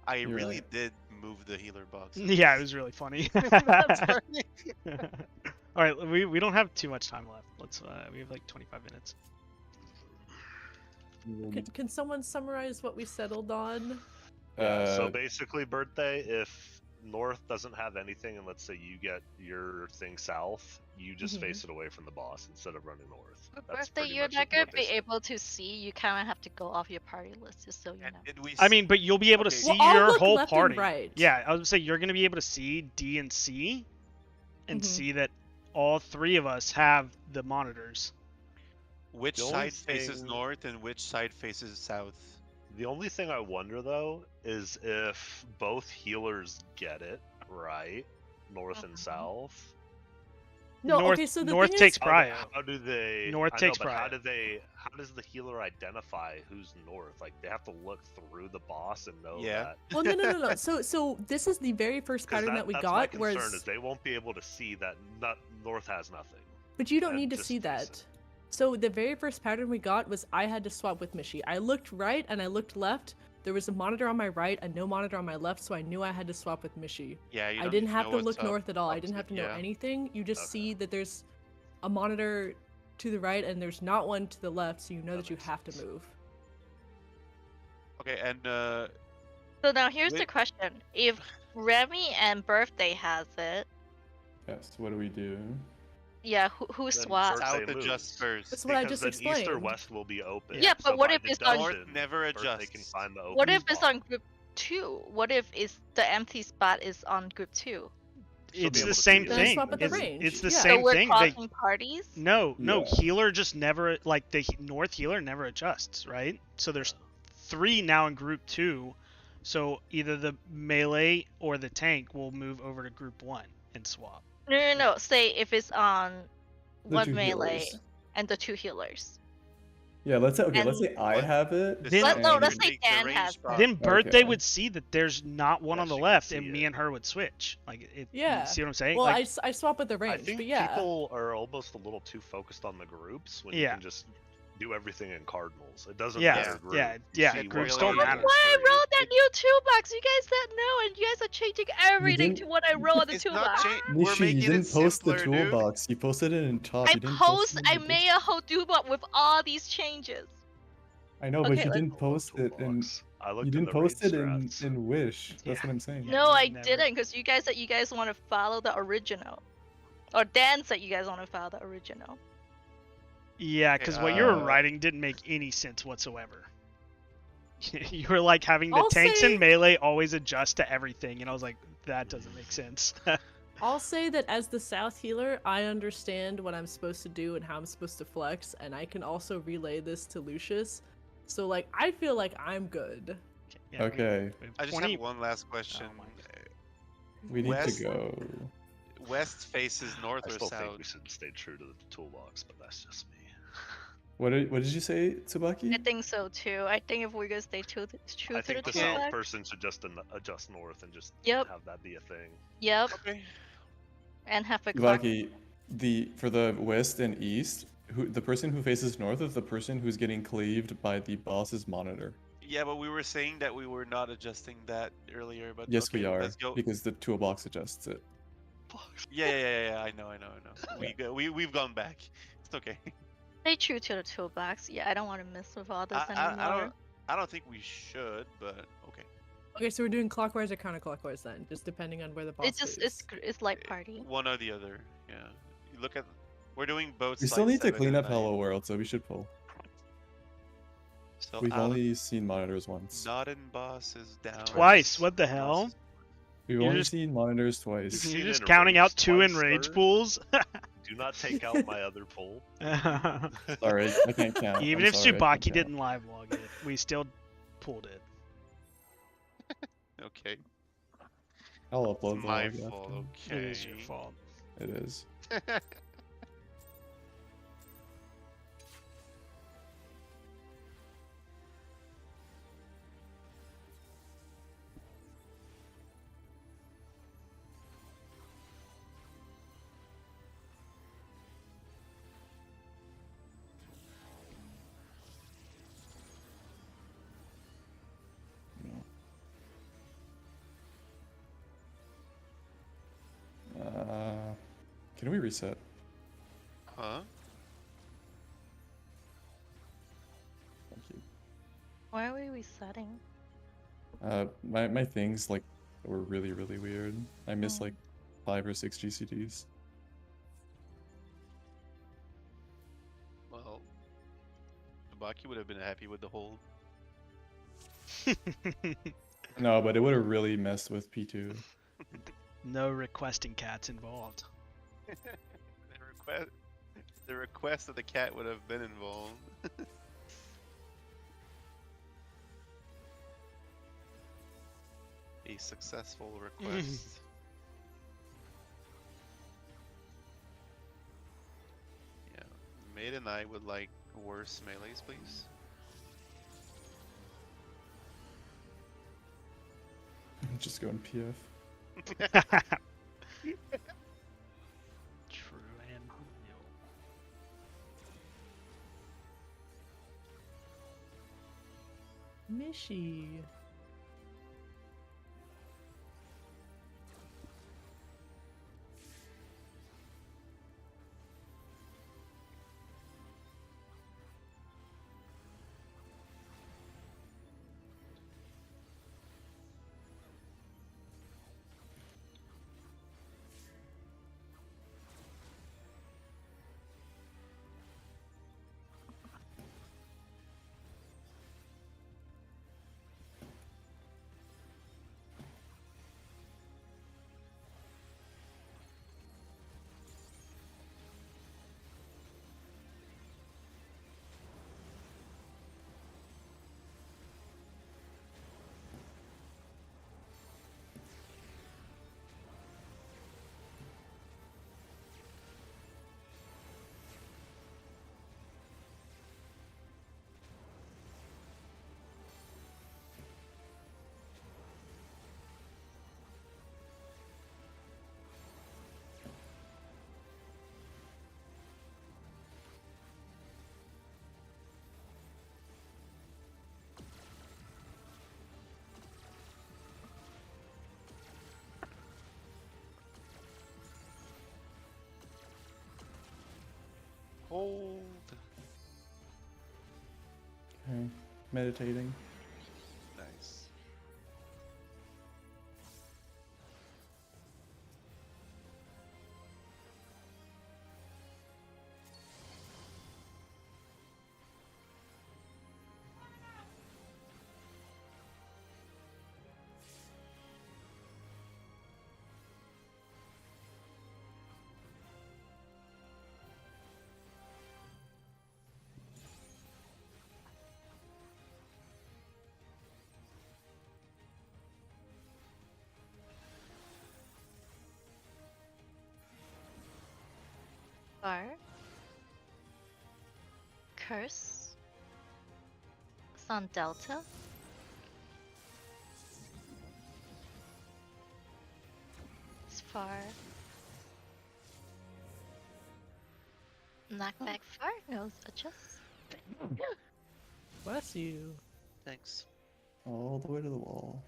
I You're really right. did move the healer box. Yeah, it was really funny. That's funny. All right, we don't have too much time left. Let's we have like 25 minutes. Can someone summarize what we settled on? So basically, birthday, if north doesn't have anything, and let's say you get your thing south, you just Mhm. face it away from the boss instead of running north. But That's birthday, pretty you're much not what gonna they be said. able to see. You kind of have to go off your party list, just so you And know. did we I mean, but you'll be able to Okay. see Well, I'll your look whole left and party. right. Yeah, I would say you're gonna be able to see D and C, and Mhm. see that all three of us have the monitors. which The only side faces thing- north and which side faces south? The only thing I wonder though is if both healers get it right, north and Mhm. south. No, North, okay, so the North thing takes is, prio. How do they? North I know, takes but how prio. do they? How does the healer identify who's north? Like they have to look through the boss and know Yeah. that. well, no. So this is the very first 'Cause pattern that we that's got, my concern whereas, is they won't be able to see that north has nothing. but you don't and need to just see face that. it. So the very first pattern we got was I had to swap with Mishi. I looked right and I looked left. There was a monitor on my right and no monitor on my left, so I knew I had to swap with Mishi. Yeah, you I don't didn't need have know to what's look up, north at all. I didn't have opposite, to know yeah. anything. You just Okay. see that there's a monitor to the right and there's not one to the left, so you know That that you makes have to sense. move. Okay, and So now here's the Wait. question: if Remy and Birthday has it, Yes, what do we do? yeah, who Then swaps? Birthday south moves. adjusts first. That's what I Because just then east or explained. west will be open. Yeah, but so what by if it's on- North deduction, never Birthday can adjusts. find the open What if it's spot. on group 2? What if it's the empty spot is on group 2? She'll It's be the able to same see Then it. thing. swap at the It's, range, it's the yeah. same So we're thing. crossing parties? No, Yeah. healer just never like the north healer never adjusts, right? So there's 3 now in group 2. So either the melee or the tank will move over to group 1 and swap. No. Say if it's on The one two melee healers. and the 2 healers. Yeah, let's say okay. Let's And- say I What? have it. The Then- south No, healer let's say takes the Dan range has spot. Then birthday Okay. would see that there's not one Yeah, on the she can left, see and me it. and her would switch. Like, you Yeah. see what I'm saying? Well, like, I swap with the I range, think but yeah. people are almost a little too focused on the groups when you Yeah. can just do everything in cardinals. It doesn't Yeah, matter group. yeah, You yeah, see groups what's don't going matter. on. Why I It's rolled that new toolbox? You guys said no, and you guys are changing everything to didn't- what I roll on the It's not toolbox. We're Nishi, making you didn't it post the simpler, dude. toolbox. You posted it in top. I You didn't post it in the made a whole toolbox with all these changes. I know, but Okay, you let's- didn't post it in. Toolbox. I looked You didn't in the post raid it in strats. Wish. That's Yeah. what I'm saying. Yeah. No, I never- didn't, because you guys said you guys want to follow the original. Or Dan said you guys want to follow the original. yeah, because what you were uh, writing didn't make any sense whatsoever. You were like having the I'll tanks say- and melee always adjust to everything, and I was like, that doesn't make sense. I'll say that as the South healer, I understand what I'm supposed to do and how I'm supposed to flex, and I can also relay this to Lucius. So, like, I feel like I'm good. Yeah, we- Okay. we have I just 20 have one last question. Oh my We need West- to go. West faces north I or still think south? we should stay true to the toolbox, but that's just me. What did you say, Tsubaki? I think so too. I think if we're gonna stay true to I the think the toolbox. south person should just adjust north and just Yep. have that be a thing. Yep, Okay. and have a clock. Tsubaki, for the west and east, the person who faces north is the person who's getting cleaved by the boss's monitor. Yeah, but we were saying that we were not adjusting that earlier. But Yes, okay, we are, Let's go. because the toolbox adjusts it. Yeah. I know. We've gone back. It's okay. Stay true to the toolbox. Yeah, I don't want to mess with all this anymore. I don't think we should, but okay. Okay, so we're doing clockwise or counterclockwise then, just depending on where the boss It's just is. it's like party. One or the other. Yeah. You look at. We're doing both. We still sides, need to 7 clean and up 9. Hello World, so we should pull. So We've out, only seen monitors once. not in boss is down. Twice, what the Boss hell? is- We've you only just- seen monitors twice. You've You're seen just it counting out erased 2 in twice, rage sir? pools. Do not take out my other pull. Sorry, I can't count. Even I'm if sorry, I can't Tsubaki count. didn't live log it, we still pulled it. Okay. I'll It's upload the my log fault. after. Okay. It is your fault. It is. Can we reset? Huh? Thank you. Why are we resetting? My things like were really weird. I missed Oh. like 5 or 6 GCDs. Well, Tabaki would have been happy with the hold. No, but it would have really messed with P2. No requesting cats involved. The request of the cat would have been involved. A successful request. Yeah, Maid and I would like worse melees, please. Just going PF. True and real. Mishy. Hold. Okay. Meditating. Nice. Fire. Curse. Sun Delta. Far. Knockback far nose adjust. Bless you. Thanks. All the way to the wall.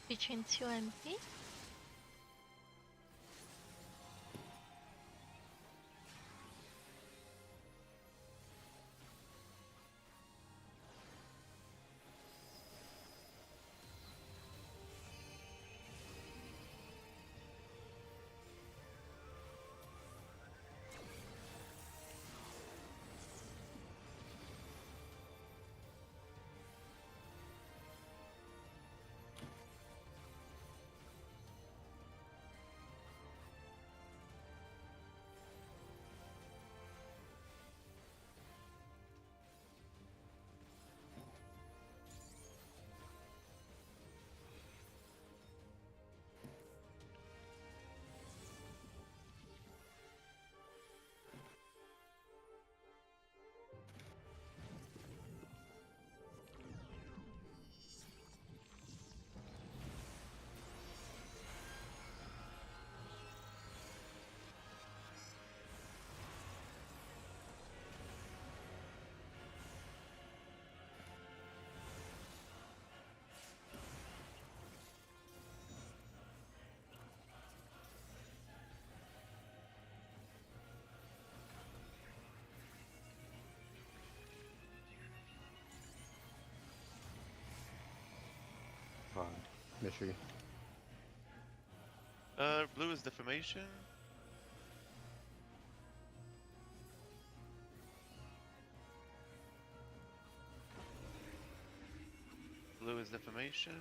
Between 2 and B. Mishy. Blue is Defamation. Blue is Defamation.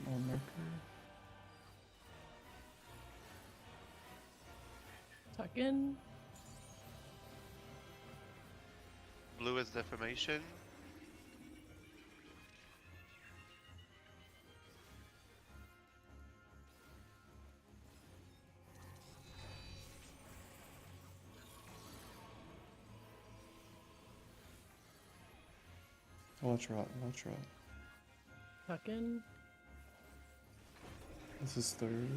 More marker. Tuck in. Blue is Defamation. Watch rot. Watch rot. Tuck in. This is third.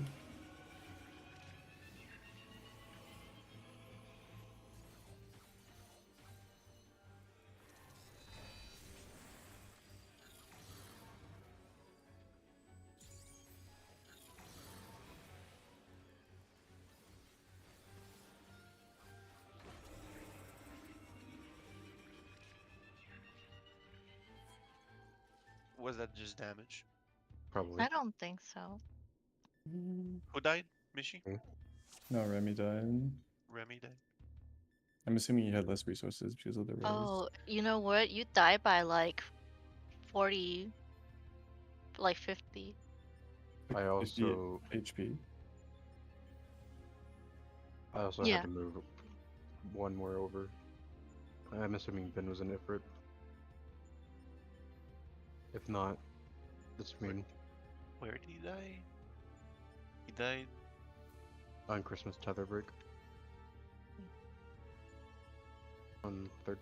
Was that just damage? Probably. I don't think so. Who died? Mishi? No, Remy died. Remy died. I'm assuming you had less resources because of the raise. Oh, you know what? You die by like 40, like 50. Like I 50 also HP. Yeah. had to move one more over. I'm assuming Ben was in it for it. If not, that's mean. Where did he die? He died. On Christmas tether break. On third.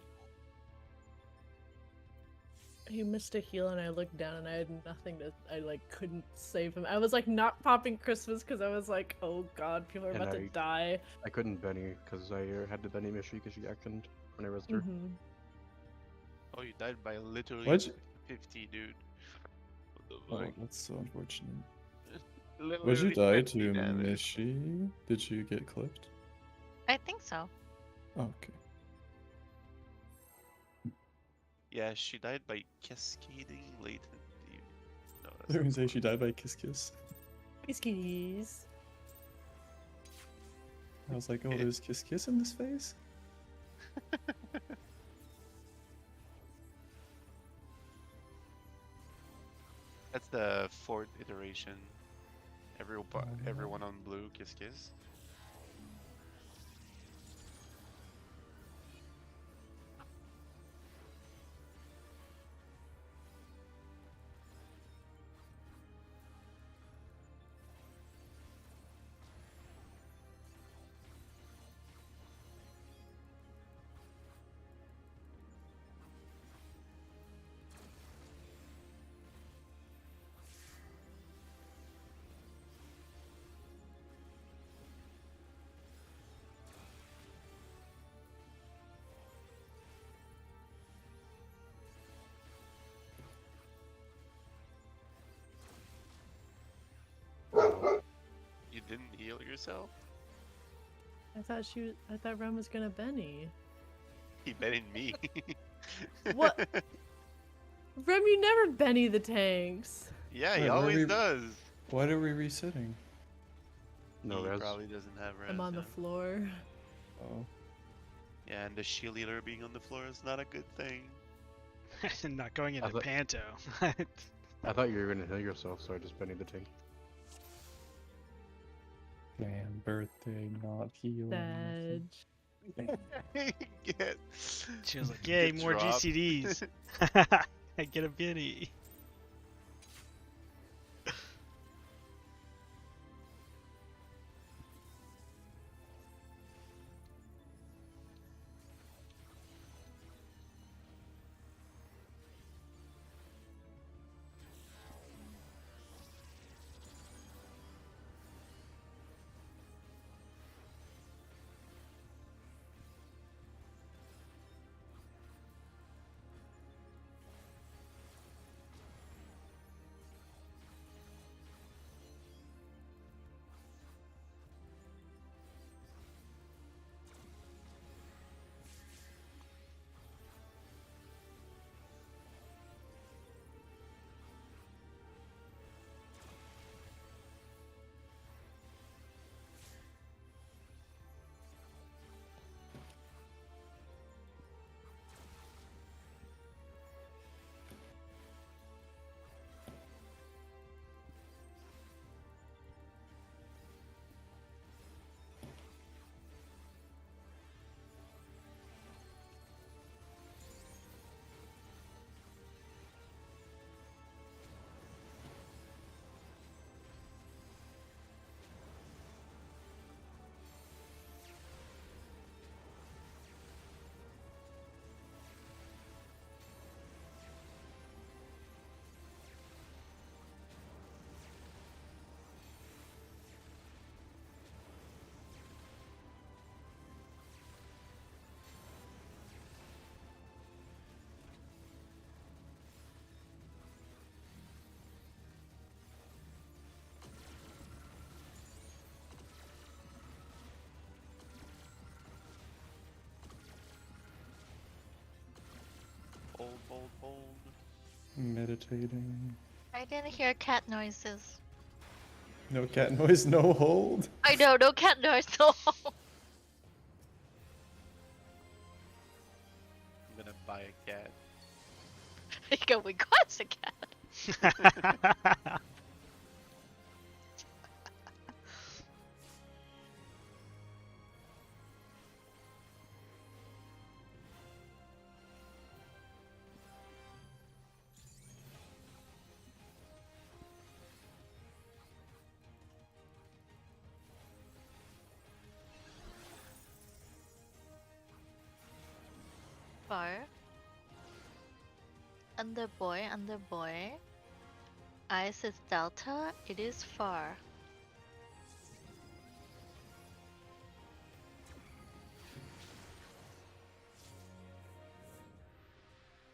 He missed a heal and I looked down and I had nothing to. I like couldn't save him. I was like not popping Christmas because I was like, oh god, people are And about to die. I couldn't Benny because I had to Benny Mishy because she actioned when I resed her. Mhm. Oh, you died by literally What'd you- 50, dude. What the Oh, fuck? that's so unfortunate. Literally Would you die 50 to damage. Mishi? Did you get clipped? I think so. Oh, okay. Yeah, she died by cascading latent. No, I that's was gonna not say she died by Kiss Kiss. Skis. I was like, oh, there's Kiss Kiss in this phase? That's the fourth iteration. Everyone on blue, kiss kiss. You didn't heal yourself? I thought Rem was gonna Benny. He bet in me. What? Rem, you never Benny the tanks. Yeah, he Wait, where always we- does. Why are we resetting? No he res. probably doesn't have res. I'm on the yeah. floor. Oh. Yeah, and the shield healer being on the floor is not a good thing. Not going into thought- Panto. I thought you were gonna heal yourself, so I just Benny the tank. Man, birthday, not healing. Sedge. Get, She was like, yay, get more dropped. GCDs. I get a Benny. Bold, bold, bold. Meditating. I didn't hear cat noises. No cat noise, no hold. I know, no cat noise. No. I'm gonna buy a cat. You go, we got a cat. Far. Underboy, underboy. Ice is delta, it is far.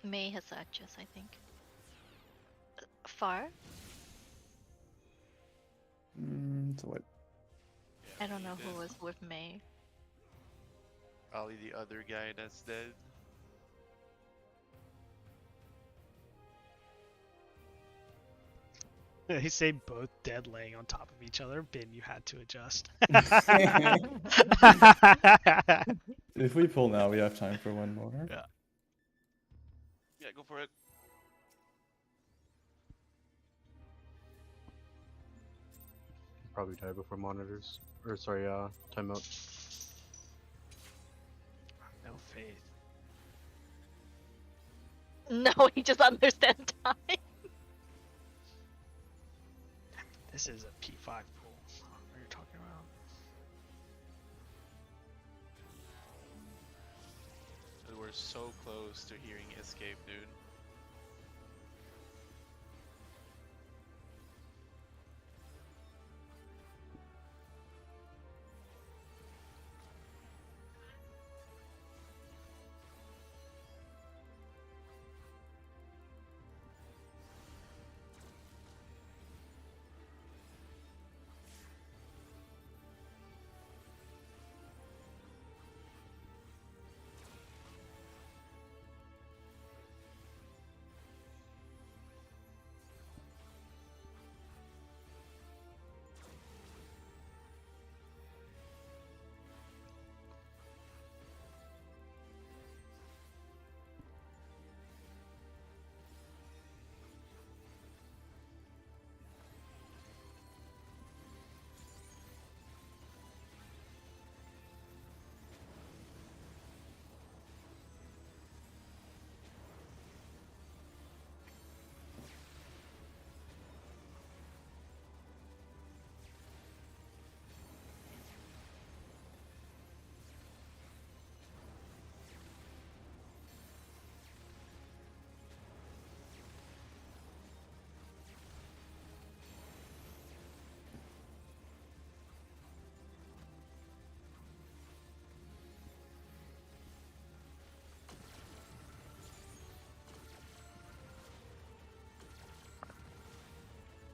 May has actress, I think. Far? So what? Yeah, I don't know he who did. was with May. Probably the other guy that's dead. They say both dead laying on top of each other. Bin, you had to adjust. If we pull now, we have time for one more. Yeah. Yeah, go for it. Probably die before monitors. Or sorry, timeout. No faith. No, he just understands time. This is a P5 pool. What are you talking about? We're so close to hearing escape, dude.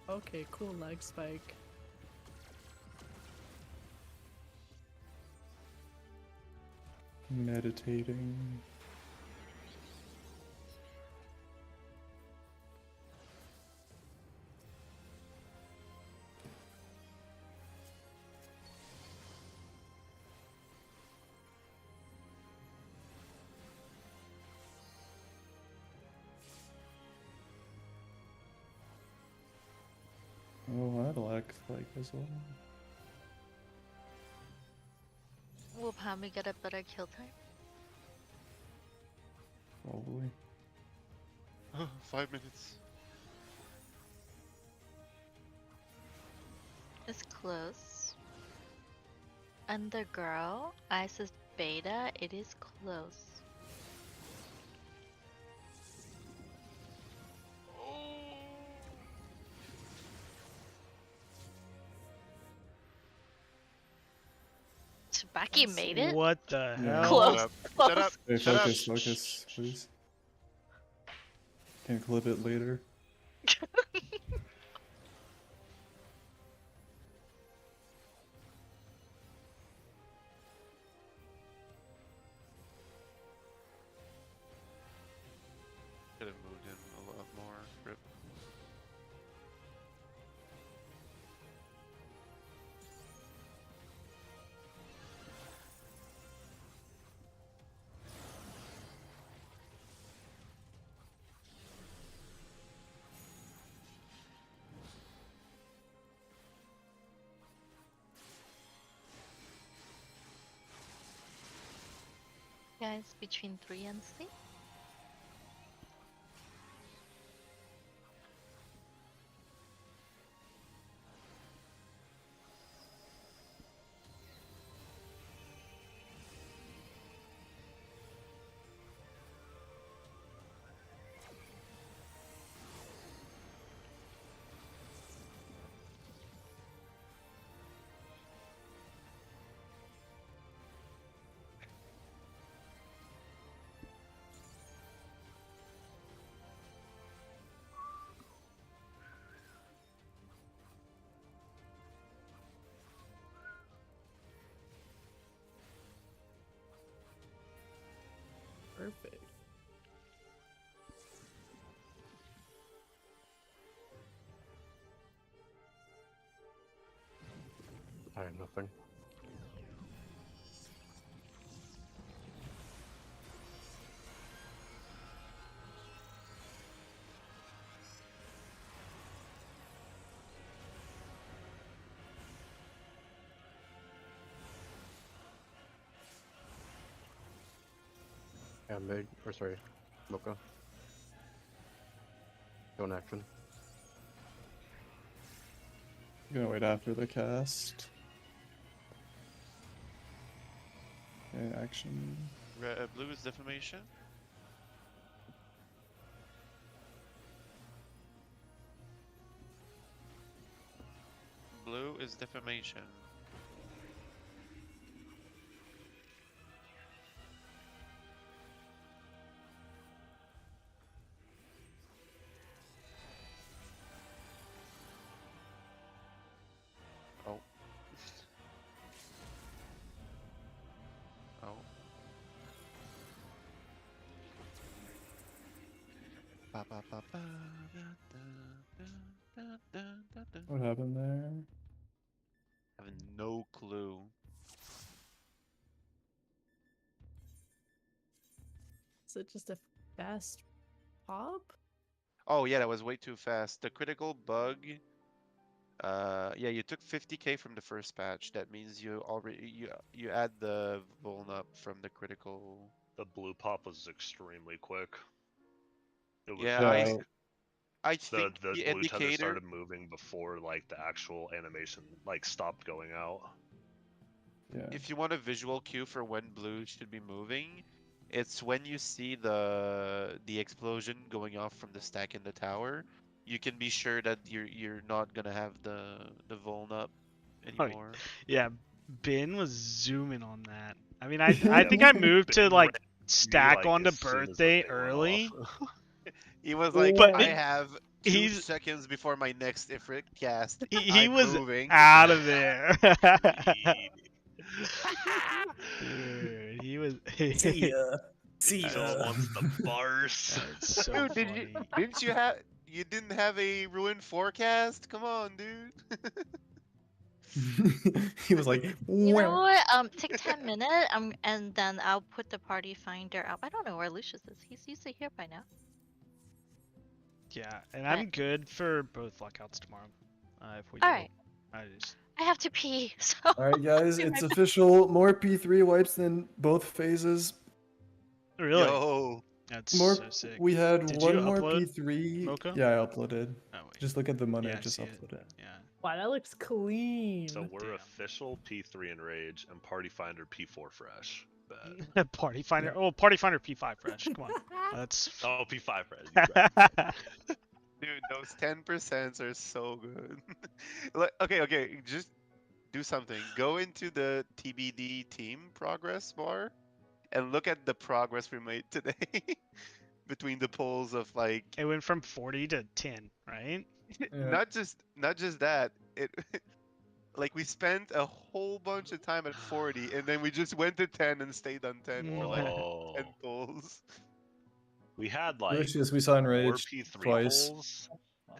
Okay, cool leg spike. Meditating. Oh, I like spike as well. Will Pammy get a better kill time? Probably. 5 minutes. It's close. Undergirl, Ice is beta, it is close. Tsubaki made it? What the Yeah. hell? Close. Shut up. Close. Shut up. Hey, Shut up. focus, please. Can clip it later. compromise between 3 and C. Perfect. I have nothing. Yeah, mid, or sorry, Mocha. Go in action. I'm gonna wait after the cast. Okay, action. Blue is defamation. Blue is defamation. Oh. Oh. Ba, ba, ba, ba, da, da, da, da, da, da. What happened there? I have no clue. Is it just a fast pop? Oh yeah, that was way too fast. The critical bug. Yeah, you took 50k from the first patch. That means you add the vuln up from the critical. The blue pop was extremely quick. It was Yeah, Yeah, I the think the the blue tether indicator. started moving before like the actual animation like stopped going out. yeah. If you want a visual cue for when blue should be moving, it's when you see the explosion going off from the stack in the tower. You can be sure that you're not gonna have the vuln up anymore. Yeah, Ben was zooming on that. I mean, I Yeah, think I moved to Ben like ran stack like, onto as soon as the birthday thing went early. off. He was like, But I have 2 he's seconds before my next Ifrit cast. he I'm was moving. out of there. Dude, he was. See ya. See He just ya. wants the bars. That's so Dude, funny. you didn't have a ruined forecast? Come on, dude. He was like, You know "Wah." what? Take 10 minutes, and then I'll put the party finder up. I don't know where Lucius is. He's usually here by now. Yeah, and But- I'm good for both lockouts tomorrow. If we Alright. I just I have to pee, so. All right, guys, Be it's right back. official. More P3 wipes than both phases. really. Yo. That's More. so sick. We had Did one you more upload, P3. Mocha? Yeah, I uploaded. Oh wait. Just look at the money. Yeah, I I just see it. uploaded. Yeah. Wow, that looks clean. So we're Damn. official P3 Enrage and Party Finder P4 Fresh. Bet. Party Finder. Oh, Party Finder P5 fresh. Come on. That's. Oh, P5 Fresh. You're right. Dude, those 10% are so good. Okay, just do something. Go into the TBD team progress bar and look at the progress we made today between the polls of like It went from 40 to 10, right? Yeah. not just that. It like we spent a whole bunch of time at 40 and then we just went to 10 and stayed on 10 for like Whoa. 10 polls. We had like Lucius, we saw more Enraged P3 twice. polls,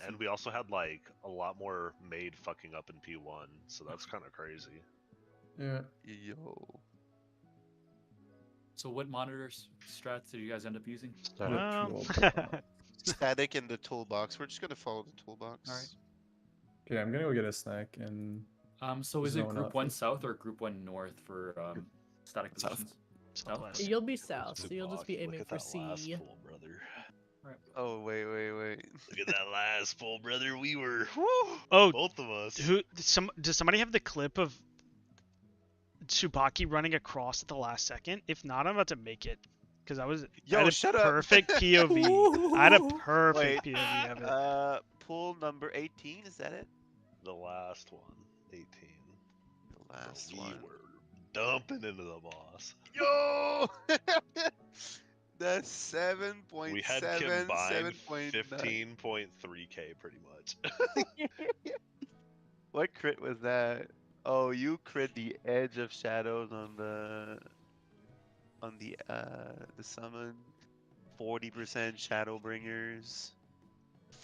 and we also had like a lot more made fucking up in P1, so that's kind of crazy. Yeah. Yo. So what monitors strats did you guys end up using? Static. Well, Static in the toolbox. We're just gonna follow the toolbox. Alright. Okay, I'm gonna go get a snack and So is it Zone group up. 1 south or group 1 north for static South. positions? Southwest. You'll be south, so you'll just be Tsubaki, aiming look for at that last C. pull, brother. Oh wait. Look at that last pull, brother. We were Oh, both of us. Does somebody have the clip of Tsubaki running across at the last second? If not, I'm about to make it. Because I Yo, had a shut up. perfect POV. I had a perfect Wait, POV of it. Pool number 18, is that it? The last one, 18. The last we one. were dumping into the boss. Yo! That's 7.7, We had combined 7.9. 15.3k pretty much. What crit was that? Oh, you crit the edge of shadows on the summon. 40% shadow bringers.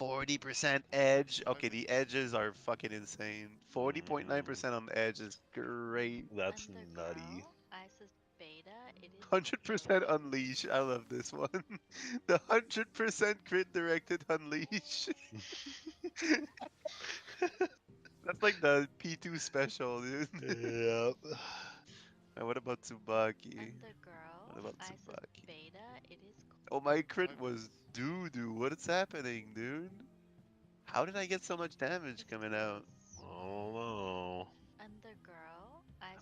40% edge. Okay, the edges are fucking insane. 40.9% on the edge is great. That's And the nutty. girl, Isis Beta, it is 100% unleash. I love this one. The 100% crit directed unleash. That's like the P2 special, dude. Yep. And what about Tsubaki? And the girl, What about Isis Tsubaki? Beta, it is Oh, my crit was doo-doo. What is happening, dude? How did I get so much damage coming out? Oh,